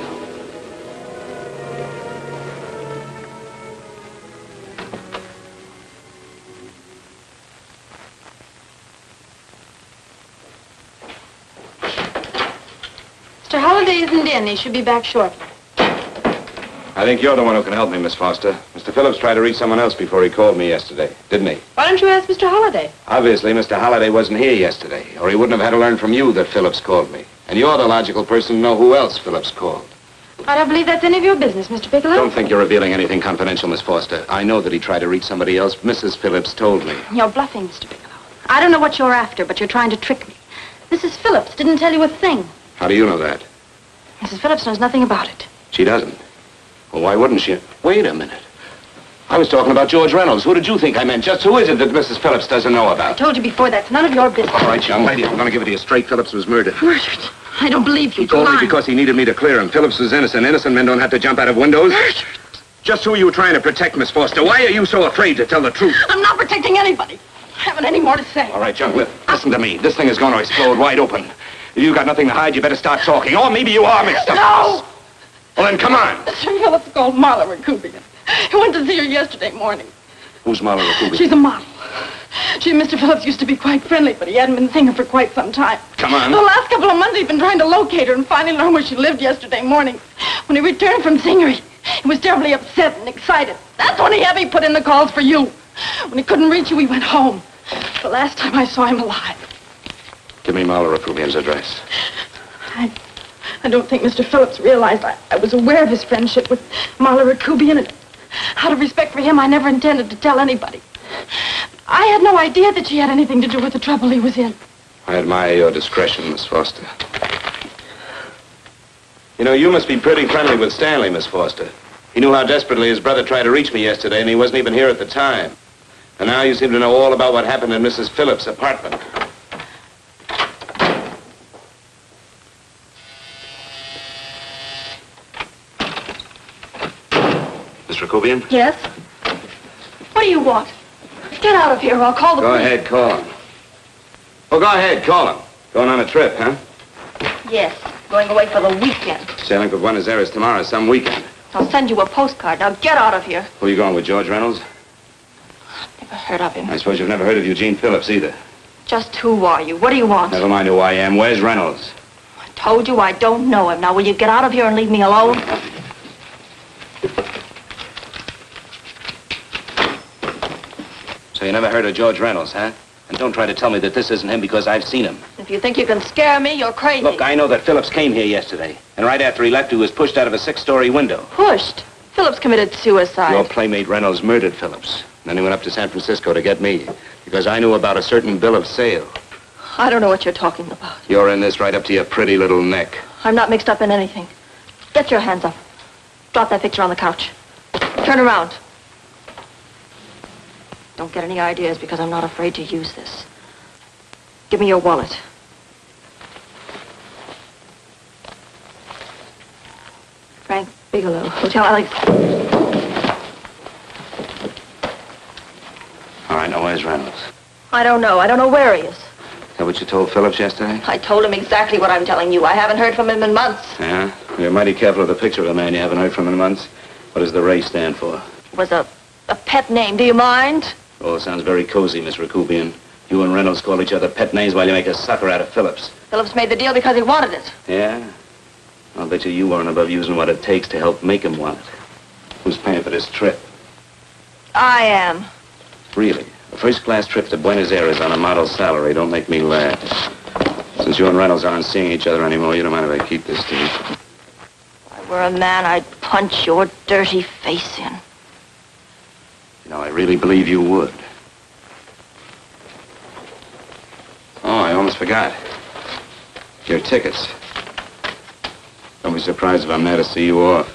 Mr. Holliday isn't in. He should be back shortly. I think you're the one who can help me, Miss Foster. Mr. Phillips tried to reach someone else before he called me yesterday, didn't he? Why don't you ask Mr. Holliday? Obviously, Mr. Holliday wasn't here yesterday, or he wouldn't have had to learn from you that Phillips called me. And you're the logical person to know who else Phillips called. I don't believe that's any of your business, Mr. Bigelow. Don't think you're revealing anything confidential, Miss Foster. I know that he tried to reach somebody else. Mrs. Phillips told me. You're bluffing, Mr. Bigelow. I don't know what you're after, but you're trying to trick me. Mrs. Phillips didn't tell you a thing. How do you know that? Mrs. Phillips knows nothing about it. She doesn't. Well, why wouldn't she? Wait a minute. I was talking about George Reynolds. Who did you think I meant? Just who is it that Mrs. Phillips doesn't know I about? told you before, that's none of your business. All right, young lady, I'm going to give it to you straight. Phillips was murdered. Murdered? I don't believe you. He told me because he needed me to clear him. Phillips was innocent. Innocent men don't have to jump out of windows. Murdered? Just who are you trying to protect, Miss Foster? Why are you so afraid to tell the truth? I'm not protecting anybody. I haven't any more to say. All right, young listen to me. This thing is going to explode wide open. If you've got nothing to hide, you better start talking. Or maybe you are mixed up. No! Well, then come on. Mr. Phillips called Marla Rakubian. He went to see her yesterday morning. Who's Marla Rakubian? She's a model. She and Mr. Phillips used to be quite friendly, but he hadn't been seeing her for quite some time. Come on. For the last couple of months, he'd been trying to locate her and finally learned where she lived yesterday morning. When he returned from seeing her, he was terribly upset and excited. That's when he had me put in the calls for you. When he couldn't reach you, he went home. The last time I saw him alive. Give me Marla Rakubian's address. I don't think Mr. Phillips realized I was aware of his friendship with Marla Rakubian, and out of respect for him, I never intended to tell anybody. I had no idea that she had anything to do with the trouble he was in. I admire your discretion, Miss Foster. You know, you must be pretty friendly with Stanley, Miss Foster. He knew how desperately his brother tried to reach me yesterday, and he wasn't even here at the time. And now you seem to know all about what happened in Mrs. Phillips' apartment. Miss Rakubian? Yes? What do you want? Get out of here or I'll call the Go police. ahead, call him. Oh, go ahead, call him. Going on a trip, huh? Yes, going away for the weekend. Sailing for Buenos Aires tomorrow, some weekend. I'll send you a postcard. Now get out of here. Who are you going with, George Reynolds? Never heard of him. I suppose you've never heard of Eugene Phillips either. Just who are you? What do you want? Never mind who I am. Where's Reynolds? I told you I don't know him. Now will you get out of here and leave me alone? So you never heard of George Reynolds, huh? And don't try to tell me that this isn't him because I've seen him. If you think you can scare me, you're crazy. Look, I know that Phillips came here yesterday. And right after he left, he was pushed out of a 6-story window. Pushed? Phillips committed suicide. Your playmate Reynolds murdered Phillips. Then he went up to San Francisco to get me. Because I knew about a certain bill of sale. I don't know what you're talking about. You're in this right up to your pretty little neck. I'm not mixed up in anything. Get your hands up. Drop that picture on the couch. Turn around. Don't get any ideas because I'm not afraid to use this. Give me your wallet. Frank Bigelow, Hotel Alex. All right, now where's Reynolds? I don't know. I don't know where he is. Is that what you told Phillips yesterday? I told him exactly what I'm telling you. I haven't heard from him in months. Yeah? You're mighty careful of the picture of a man you haven't heard from in months. What does the Ray stand for? It was a pet name. Do you mind? Oh, it sounds very cozy, Miss Rakubian. You and Reynolds call each other pet names while you make a sucker out of Phillips. Phillips made the deal because he wanted it. Yeah? I'll bet you weren't above using what it takes to help make him want it. Who's paying for this trip? I am. Really? A first-class trip to Buenos Aires on a model salary. Don't make me laugh. Since you and Reynolds aren't seeing each other anymore, you don't mind if I keep this to you? If I were a man, I'd punch your dirty face in. You know, I really believe you would. Oh, I almost forgot. Your tickets. Don't be surprised if I'm there to see you off.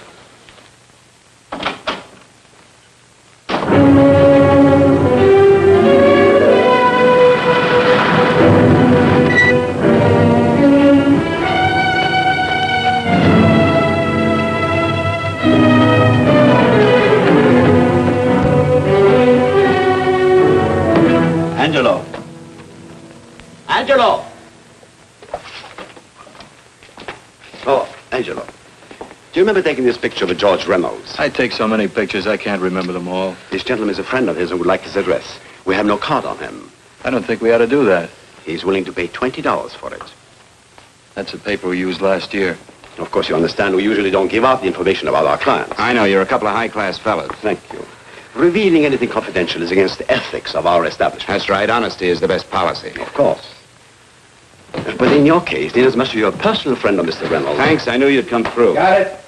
Angelo. Angelo! Angelo, do you remember taking this picture of George Reynolds? I take so many pictures, I can't remember them all. This gentleman is a friend of his and would like his address. We have no card on him. I don't think we ought to do that. He's willing to pay $20 for it. That's the paper we used last year. Of course, you understand, we usually don't give out the information about our clients. I know, you're a couple of high-class fellas. Thank you. Revealing anything confidential is against the ethics of our establishment. That's right. Honesty is the best policy. Of course. But in your case, inasmuch as you're a personal friend of Mr. Reynolds... Thanks. I knew you'd come through. Got it.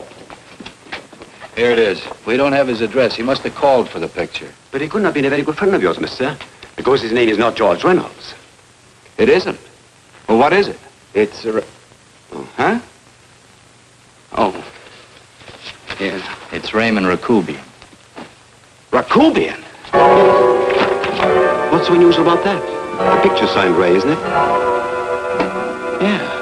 Here it is. We don't have his address. He must have called for the picture. But he couldn't have been a very good friend of yours, mister. Because his name is not George Reynolds. It isn't? Well, what is it? It's Huh? Oh. Yeah. It's Raymond Rakubian. Rakubian? What's so unusual about that? The picture's signed Ray, isn't it? Yeah.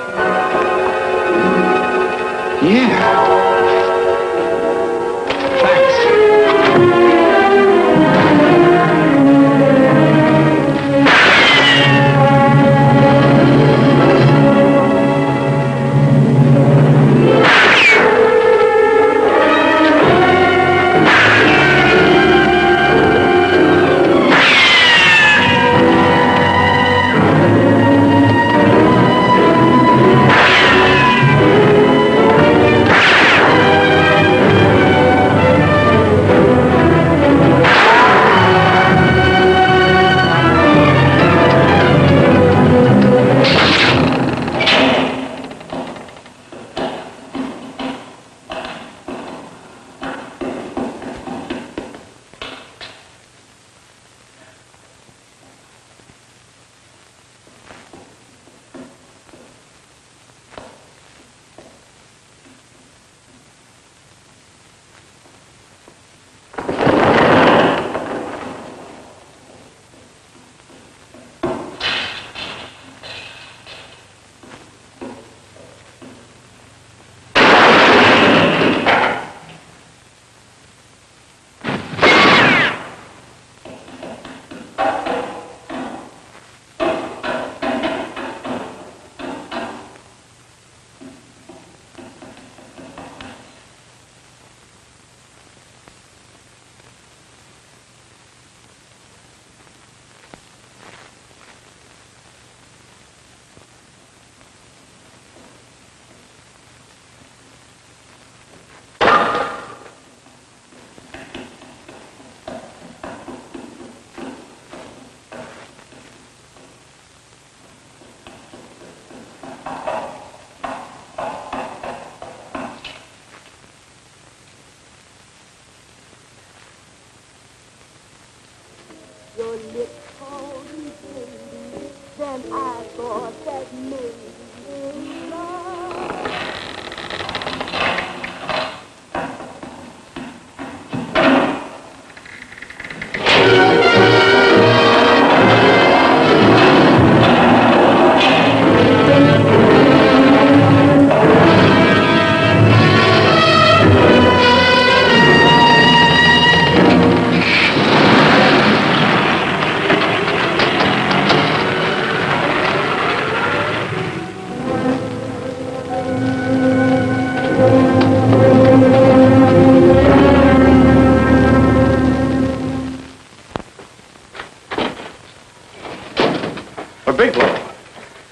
Your lips hold me baby, then I thought that maybe love.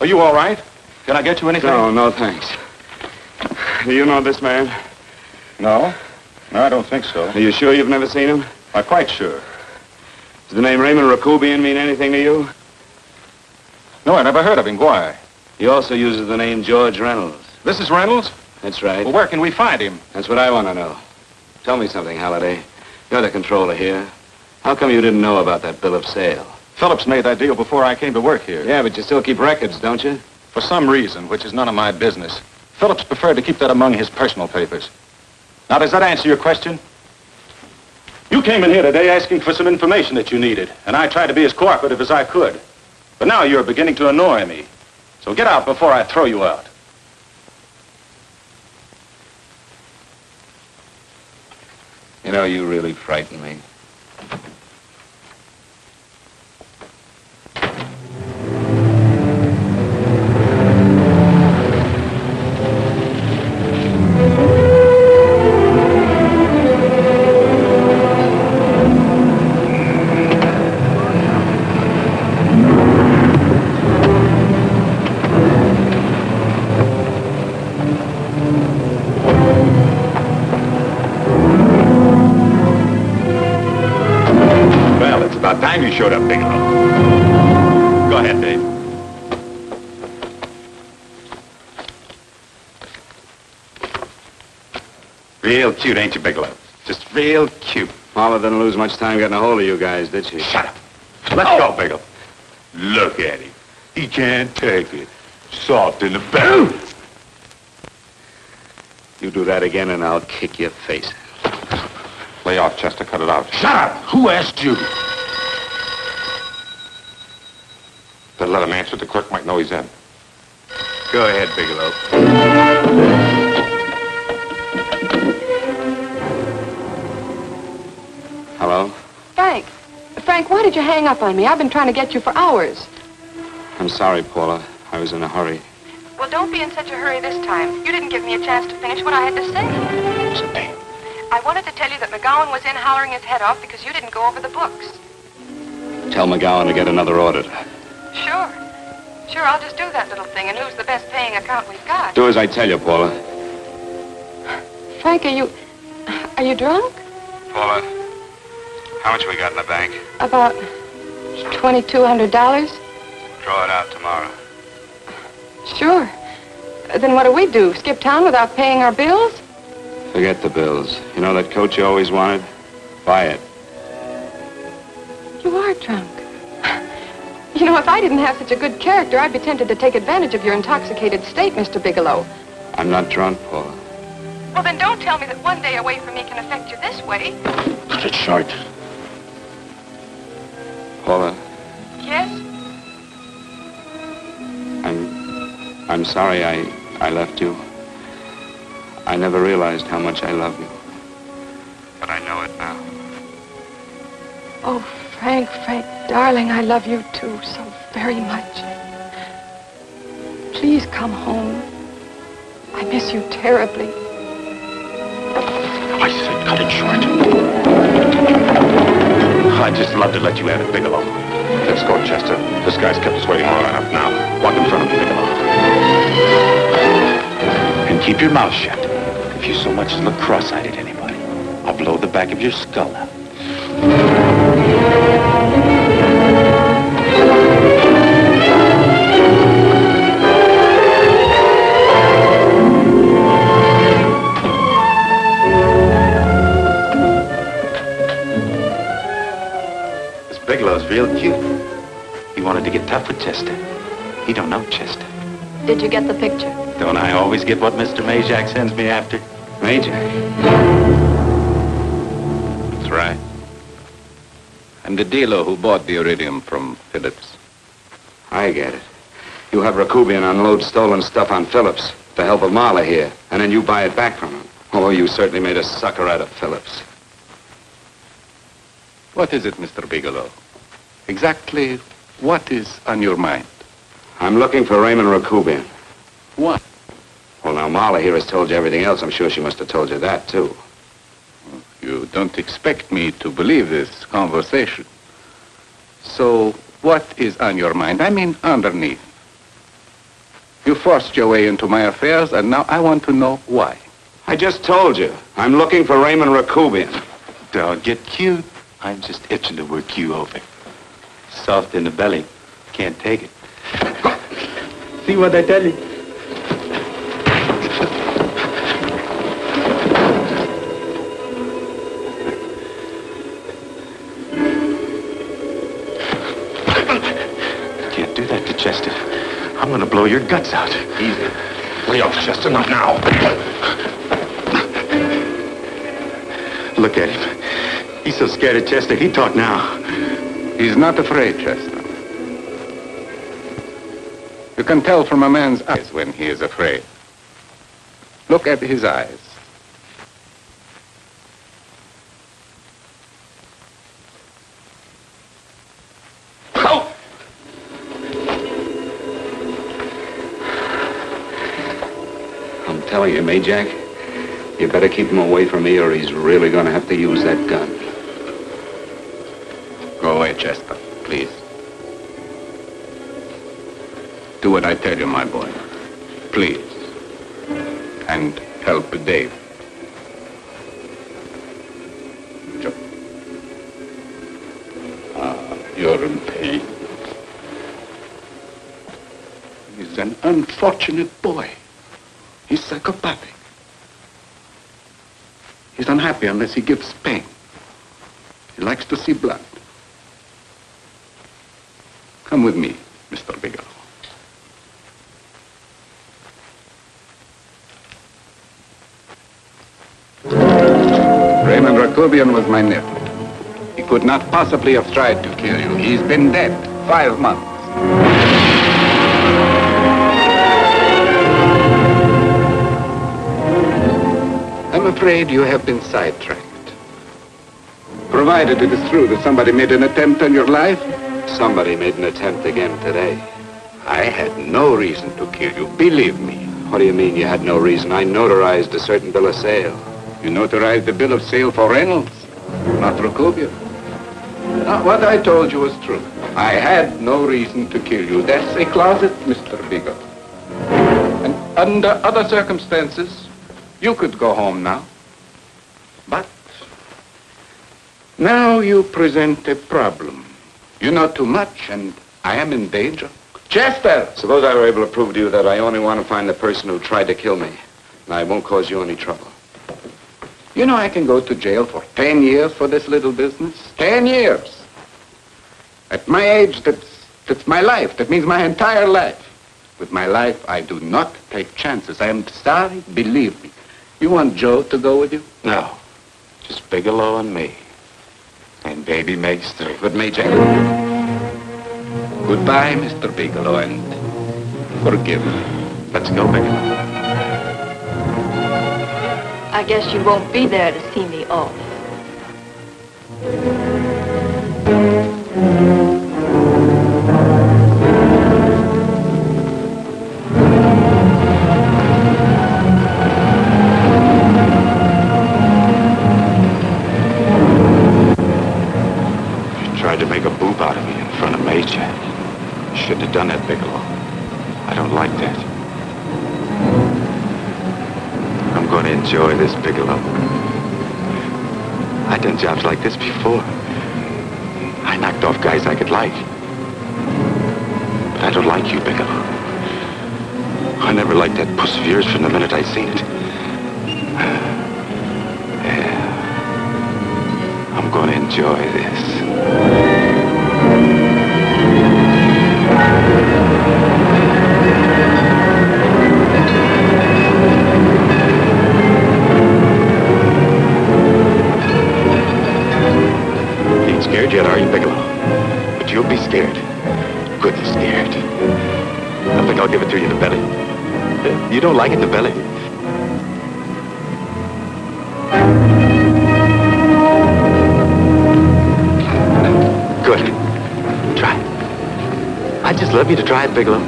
Are you all right? Can I get you anything? No, thanks. Do you know this man? No. No, I don't think so. Are you sure you've never seen him? I'm quite sure. Does the name Raymond Rakubian mean anything to you? No, I never heard of him. Why? He also uses the name George Reynolds. This is Reynolds? That's right. Well, where can we find him? That's what I want to know. Tell me something, Halliday. You're the controller here. How come you didn't know about that bill of sale? Phillips made that deal before I came to work here. Yeah, but you still keep records, don't you? For some reason, which is none of my business, Phillips preferred to keep that among his personal papers. Now, does that answer your question? You came in here today asking for some information that you needed, and I tried to be as cooperative as I could. But now you're beginning to annoy me. So get out before I throw you out. You know, you really frighten me. showed up, Bigelow. Go ahead, Dave. Real cute, ain't you, Bigelow? Just real cute. Mama didn't lose much time getting a hold of you guys, did she? Shut up. Let's go, Bigelow. Look at him. He can't take it. Soft in the belly. You do that again and I'll kick your face. Lay off, Chester. Cut it out. Shut up! Who asked you? Better let him answer. The clerk might know he's in. Go ahead, Bigelow. Hello? Frank. Frank, why did you hang up on me? I've been trying to get you for hours. I'm sorry, Paula. I was in a hurry. Well, don't be in such a hurry this time. You didn't give me a chance to finish what I had to say. Something. I wanted to tell you that McGowan was in hollering his head off because you didn't go over the books. Tell McGowan to get another auditor. Sure. Sure, I'll just do that little thing, and who's the best paying account we've got? Do as I tell you, Paula. Frank, are you drunk? Paula, how much we got in the bank? About $2,200? Draw it out tomorrow. Sure. Then what do? Skip town without paying our bills? Forget the bills. You know that coat you always wanted? Buy it. You are drunk. You know, if I didn't have such a good character, I'd be tempted to take advantage of your intoxicated state, Mr. Bigelow. I'm not drunk, Paula. Well, then don't tell me that one day away from me can affect you this way. Cut it short. Paula, Yes? I'm sorry I left you. I never realized how much I love you. But I know it now. Oh, Frank, darling, I love you too so very much. Please come home. I miss you terribly. I said cut it short. I'd just love to let you have it, Bigelow. Let's go, Chester. This guy's kept us waiting long enough now. Walk in front of me, Bigelow. And keep your mouth shut. If you so much as look cross-eyed at anybody, I'll blow the back of your skull out. This Bigelow's real cute. He wanted to get tough with Chester. He don't know Chester. Did you get the picture? Don't I always get what Mr. Majak sends me after? Majak? That's right. I'm the dealer who bought the iridium from Phillips. I get it. You have Rakubian unload stolen stuff on Phillips with the help of Marla here, and then you buy it back from him. Oh, you certainly made a sucker out of Phillips. What is it, Mr. Bigelow? Exactly what is on your mind? I'm looking for Raymond Rakubian. What? Well, now, Marla here has told you everything else. I'm sure she must have told you that, too. You don't expect me to believe this conversation. So, what is on your mind? I mean, underneath. You forced your way into my affairs, and now I want to know why. I just told you. I'm looking for Raymond Rakubian. Don't get cute. I'm just itching to work you over. Soft in the belly. Can't take it. See what I tell you? Can't do that to Chester. I'm gonna blow your guts out. Easy. Lay off, Chester. Not now. Look at him. He's so scared of Chester, he talk now. He's not afraid, Chester. You can tell from a man's eyes when he is afraid. Look at his eyes. Oh! I'm telling you, Majak, you better keep him away from me or he's really going to have to use that gun. Go away, Chester, please. Do what I tell you, my boy. Please. And help Dave. Your an unfortunate boy. He's psychopathic. He's unhappy unless he gives pain. He likes to see blood. Come with me, Mr. Bigelow. Raymond Rakubian was my nephew. He could not possibly have tried to kill you. He's been dead 5 months. I'm afraid you have been sidetracked. Provided it is true that somebody made an attempt on your life. Somebody made an attempt again today. I had no reason to kill you, believe me. What do you mean you had no reason? I notarized a certain bill of sale. You notarized the bill of sale for Reynolds, not Rakubian. Now, what I told you was true. I had no reason to kill you. That's a closet, Mr. Bigelow. And under other circumstances, you could go home now. But now you present a problem. You know too much, and I am in danger. Chester! Suppose I were able to prove to you that I only want to find the person who tried to kill me, and I won't cause you any trouble. You know I can go to jail for 10 years for this little business. 10 years. At my age, that's my life. That means my entire life. With my life, I do not take chances. I am sorry, believe me. You want Joe to go with you? No. Just Bigelow and me. And baby makes 3. But Major... Goodbye, Mr. Bigelow, and forgive me. Let's go, Bigelow. I guess you won't be there to see me off. You tried to make a boob out of me in front of Major. You shouldn't have done that, Bigelow. I don't like that. I'm going to enjoy this, Bigelow. I've done jobs like this before. I knocked off guys I could like. But I don't like you, Bigelow. I never liked that puss of yours from the minute I seen it. Yeah. I'm going to enjoy this. Scared yet, are you, Bigelow? But you'll be scared. Good and scared. I think I'll give it to you in the belly. You don't like it in the belly? Good. Try it. I'd just love you to try it, Bigelow.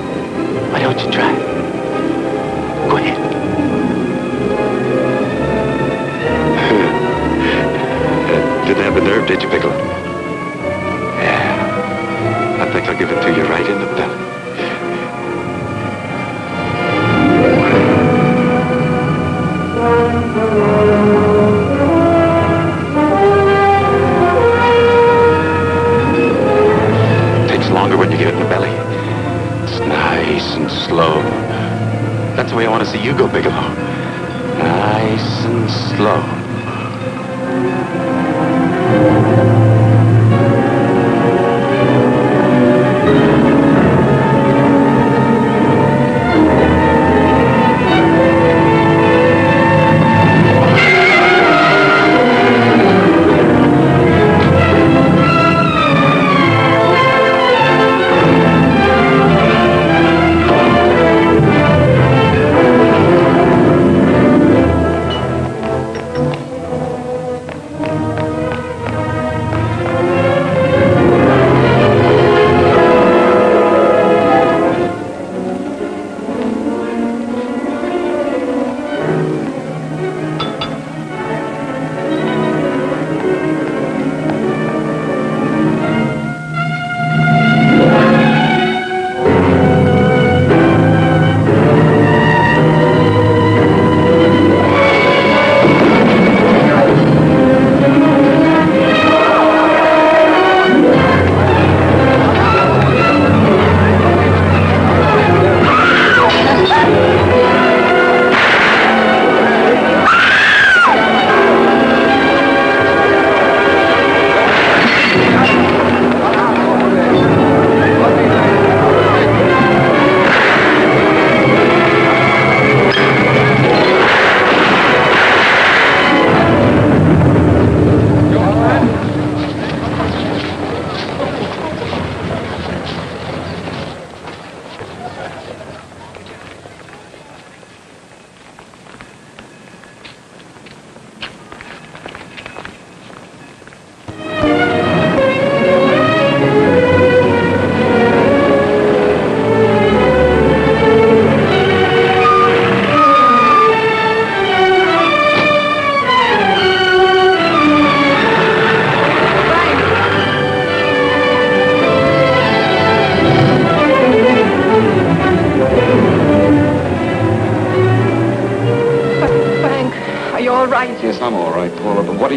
Why don't you try it? Go ahead. Didn't have the nerve, did you, Bigelow? I think I'll give it to you right in the belly. It takes longer when you get it in the belly. It's nice and slow. That's the way I want to see you go, Bigelow. Nice and slow.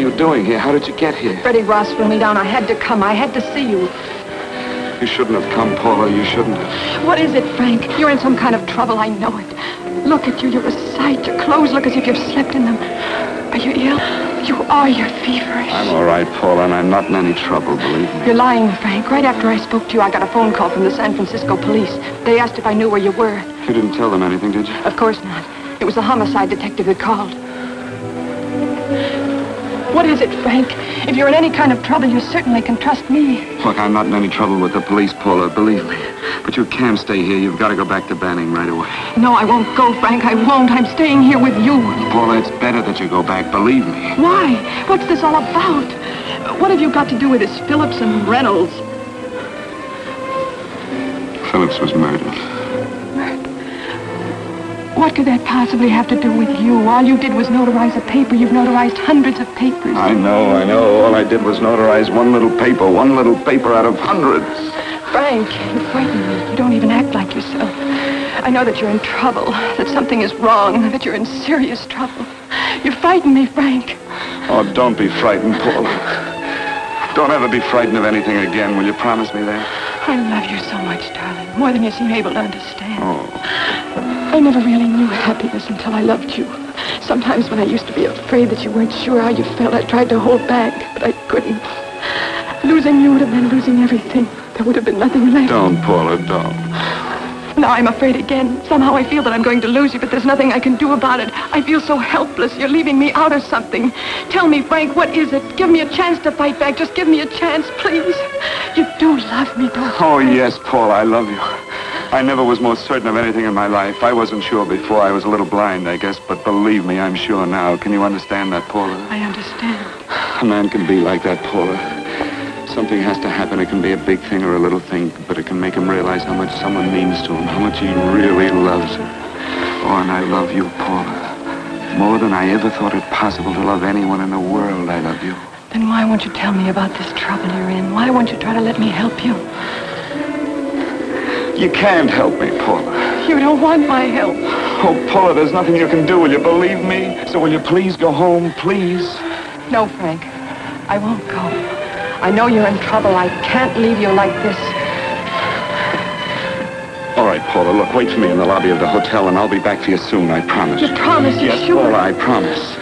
you doing here? How did you get here? Freddie Ross flew me down. I had to come. I had to see you. You shouldn't have come, Paula. You shouldn't have. What is it, Frank? You're in some kind of trouble. I know it. Look at you. You're a sight. Your clothes look as if you've slept in them. Are you ill? You are. You're feverish. I'm all right, Paula, and I'm not in any trouble, believe me. You're lying, Frank. Right after I spoke to you, I got a phone call from the San Francisco police. They asked if I knew where you were. You didn't tell them anything, did you? Of course not. It was the homicide detective that called. What is it, Frank? If you're in any kind of trouble, you certainly can trust me. Look, I'm not in any trouble with the police, Paula, believe me. But you can't stay here. You've got to go back to Banning right away. No, I won't go, Frank. I won't. I'm staying here with you. Paula, it's better that you go back, believe me. Why? What's this all about? What have you got to do with this Phillips and Reynolds? Phillips was murdered. What could that possibly have to do with you? All you did was notarize a paper. You've notarized hundreds of papers. I know. All I did was notarize one little paper out of hundreds. Frank, you frighten me. You don't even act like yourself. I know that you're in trouble, that something is wrong, that you're in serious trouble. You frighten me, Frank. Oh, don't be frightened, Paula. Don't ever be frightened of anything again. Will you promise me that? I love you so much, darling, more than you seem able to understand. Oh. I never really knew happiness until I loved you. Sometimes when I used to be afraid that you weren't sure how you felt, I tried to hold back, but I couldn't. Losing you would have been losing everything. There would have been nothing left. Don't, Paula, don't. Now I'm afraid again. Somehow I feel that I'm going to lose you, but there's nothing I can do about it. I feel so helpless. You're leaving me out of something. Tell me, Frank, what is it? Give me a chance to fight back. Just give me a chance, please. You do love me, don't you? Oh, yes, Paula, I love you. I never was more certain of anything in my life. I wasn't sure before. I was a little blind, I guess, but believe me, I'm sure now. Can you understand that, Paula? I understand. A man can be like that, Paula. Something has to happen. It can be a big thing or a little thing, but it can make him realize how much someone means to him, how much he really loves her. Oh, and I love you, Paula. More than I ever thought it possible to love anyone in the world, I love you. Then why won't you tell me about this trouble you're in? Why won't you try to let me help you? You can't help me, Paula. You don't want my help. Oh, Paula, there's nothing you can do. Will you believe me? So will you please go home, please? No, Frank. I won't go. I know you're in trouble. I can't leave you like this. All right, Paula, look, wait for me in the lobby of the hotel, and I'll be back for you soon, I promise. You promise? You're yes, sure? Paula, I promise.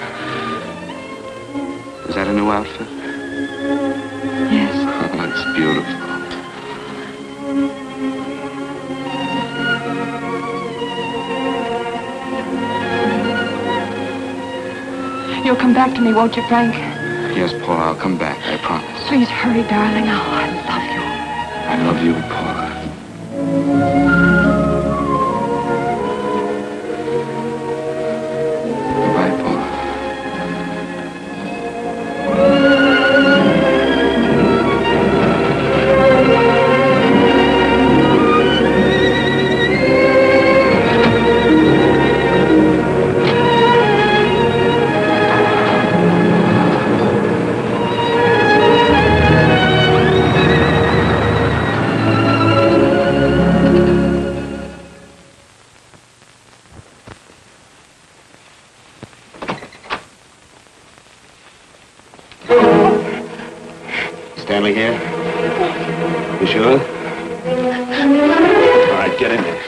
Is that a new outfit? Yes. Oh, that's beautiful. You'll come back to me, won't you, Frank? Yes, Paula, I'll come back, I promise. Please hurry, darling. Oh, I love you. I love you, Paula. Goodbye, Paula. Stanley here? You sure? All right, get in there.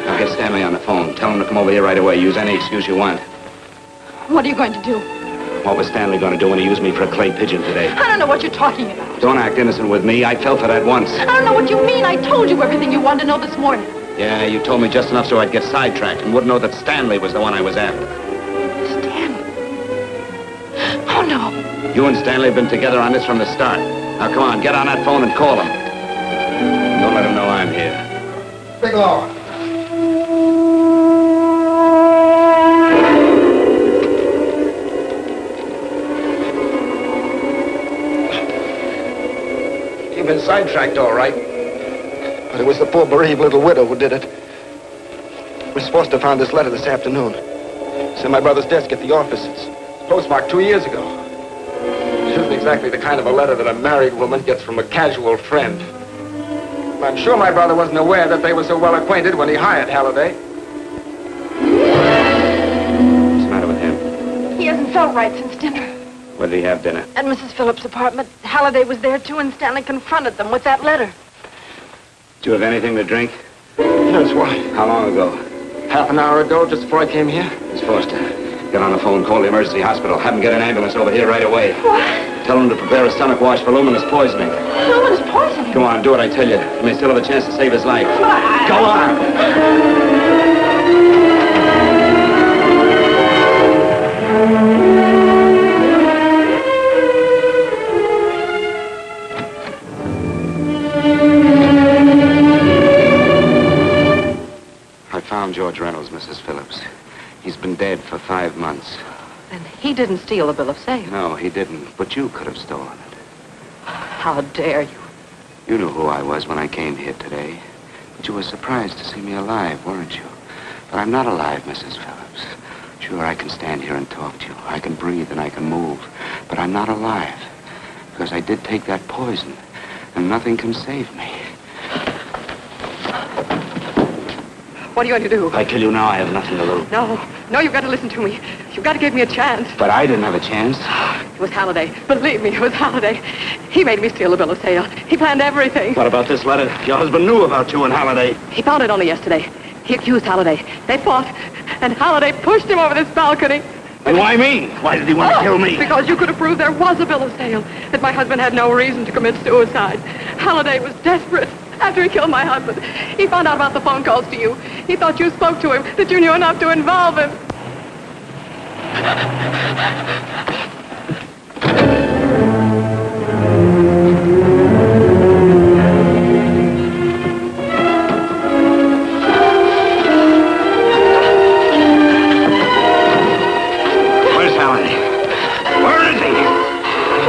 Now get Stanley on the phone. Tell him to come over here right away. Use any excuse you want. What are you going to do? What was Stanley going to do when he used me for a clay pigeon today? I don't know what you're talking about. Don't act innocent with me. I fell for that once. I don't know what you mean. I told you everything you wanted to know this morning. Yeah, you told me just enough so I'd get sidetracked and wouldn't know that Stanley was the one I was after. Stanley? Oh, no. You and Stanley have been together on this from the start. Now, come on, get on that phone and call him. Don't let him know I'm here. Bigelow. You've been sidetracked, all right. But it was the poor bereaved little widow who did it. We're supposed to have found this letter this afternoon. It's in my brother's desk at the office. It's postmarked 2 years ago. It isn't exactly the kind of a letter that a married woman gets from a casual friend. I'm sure my brother wasn't aware that they were so well acquainted when he hired Halliday. What's the matter with him? He hasn't felt right since dinner. Where did he have dinner? At Mrs. Phillips' apartment. Halliday was there, too, and Stanley confronted them with that letter. Do you have anything to drink? Yes, why? How long ago? Half an hour ago, just before I came here. Miss Foster, get on the phone, call the emergency hospital. Have them get an ambulance over here right away. What? Tell them to prepare a stomach wash for luminous poisoning. Luminous poisoning? Come on, do what I tell you. You may still have a chance to save his life. Go on! I found George Reynolds, Mrs. Phillips. He's been dead for 5 months. And he didn't steal the bill of sale. No, he didn't. But you could have stolen it. How dare you? You knew who I was when I came here today. But you were surprised to see me alive, weren't you? But I'm not alive, Mrs. Phillips. Sure, I can stand here and talk to you. I can breathe and I can move. But I'm not alive. Because I did take that poison. And nothing can save me. What are you going to do? If I kill you now, I have nothing to lose. No, you've got to listen to me. You've got to give me a chance. But I didn't have a chance. It was Halliday. Believe me, it was Halliday. He made me steal the bill of sale. He planned everything. What about this letter? Your husband knew about you and Halliday. He found it only yesterday. He accused Halliday. They fought, and Halliday pushed him over this balcony. And why me? Why did he want to kill me? Because you could have proved there was a bill of sale, that my husband had no reason to commit suicide. Halliday was desperate. After he killed my husband, he found out about the phone calls to you. He thought you spoke to him, that you knew enough to involve him. Where's Halliday? Where is he?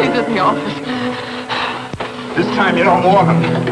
He's in the office. This time you don't want him.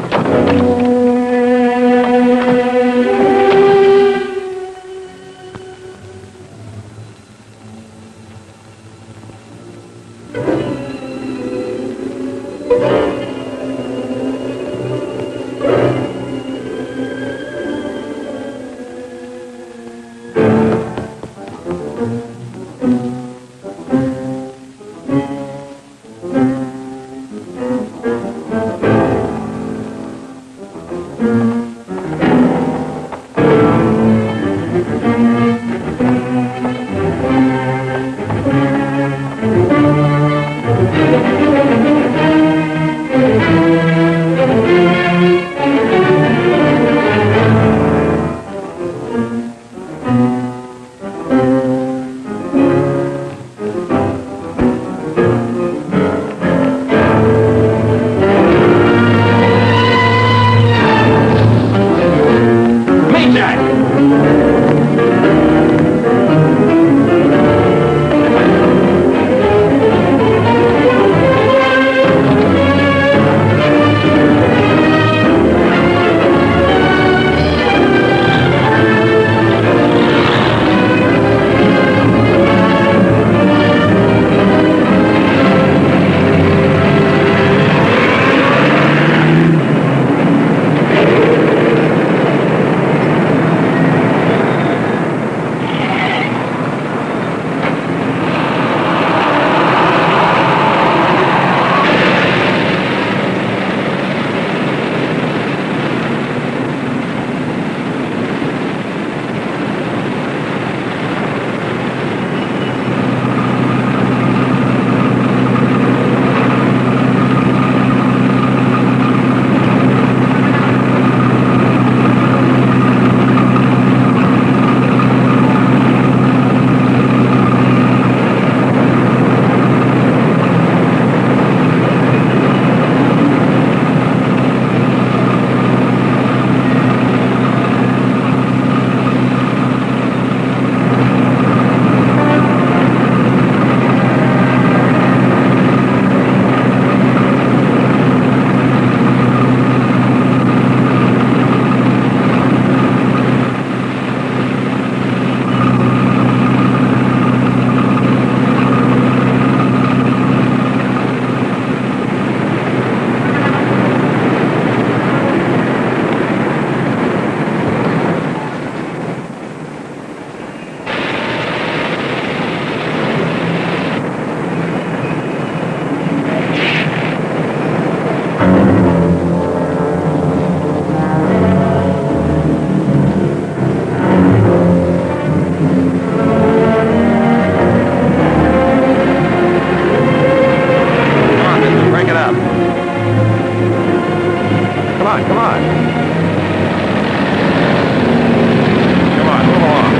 Come on, move along.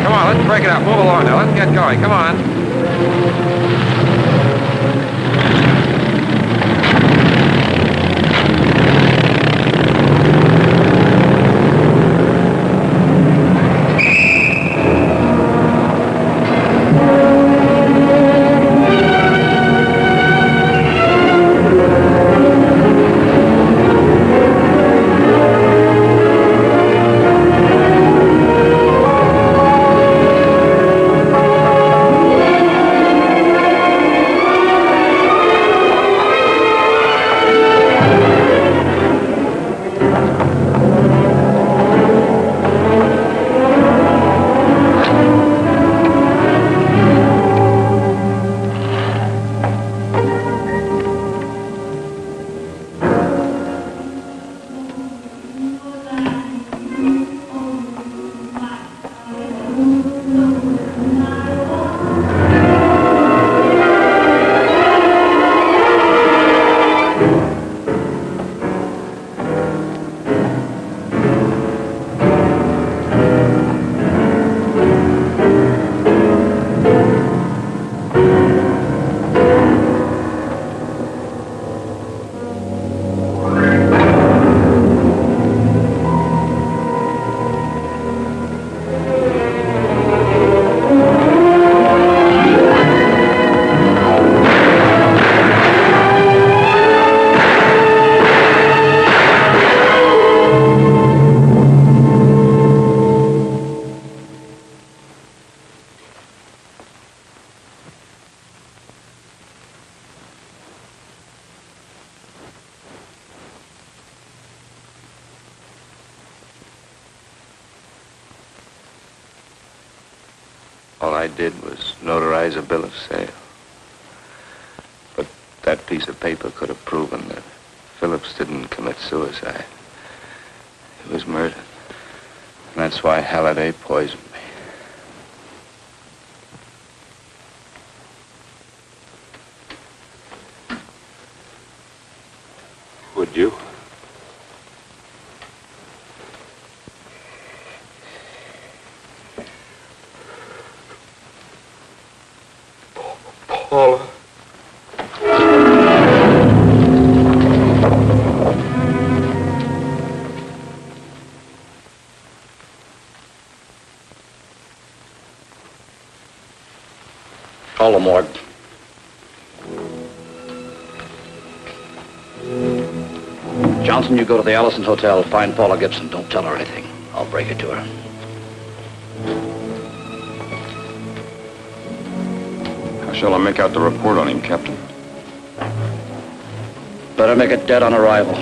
Come on, let's break it up. Move along now. Let's get going. Come on. All I did was notarize a bill of sale. But that piece of paper could have proven that Phillips didn't commit suicide. He was murdered. And that's why Halliday poisoned me. Would you? Paula. Call the morgue. Johnson, you go to the Allison Hotel, find Paula Gibson. Don't tell her anything. I'll break it to her. How shall I make out the report on him, Captain? Better make it dead on arrival.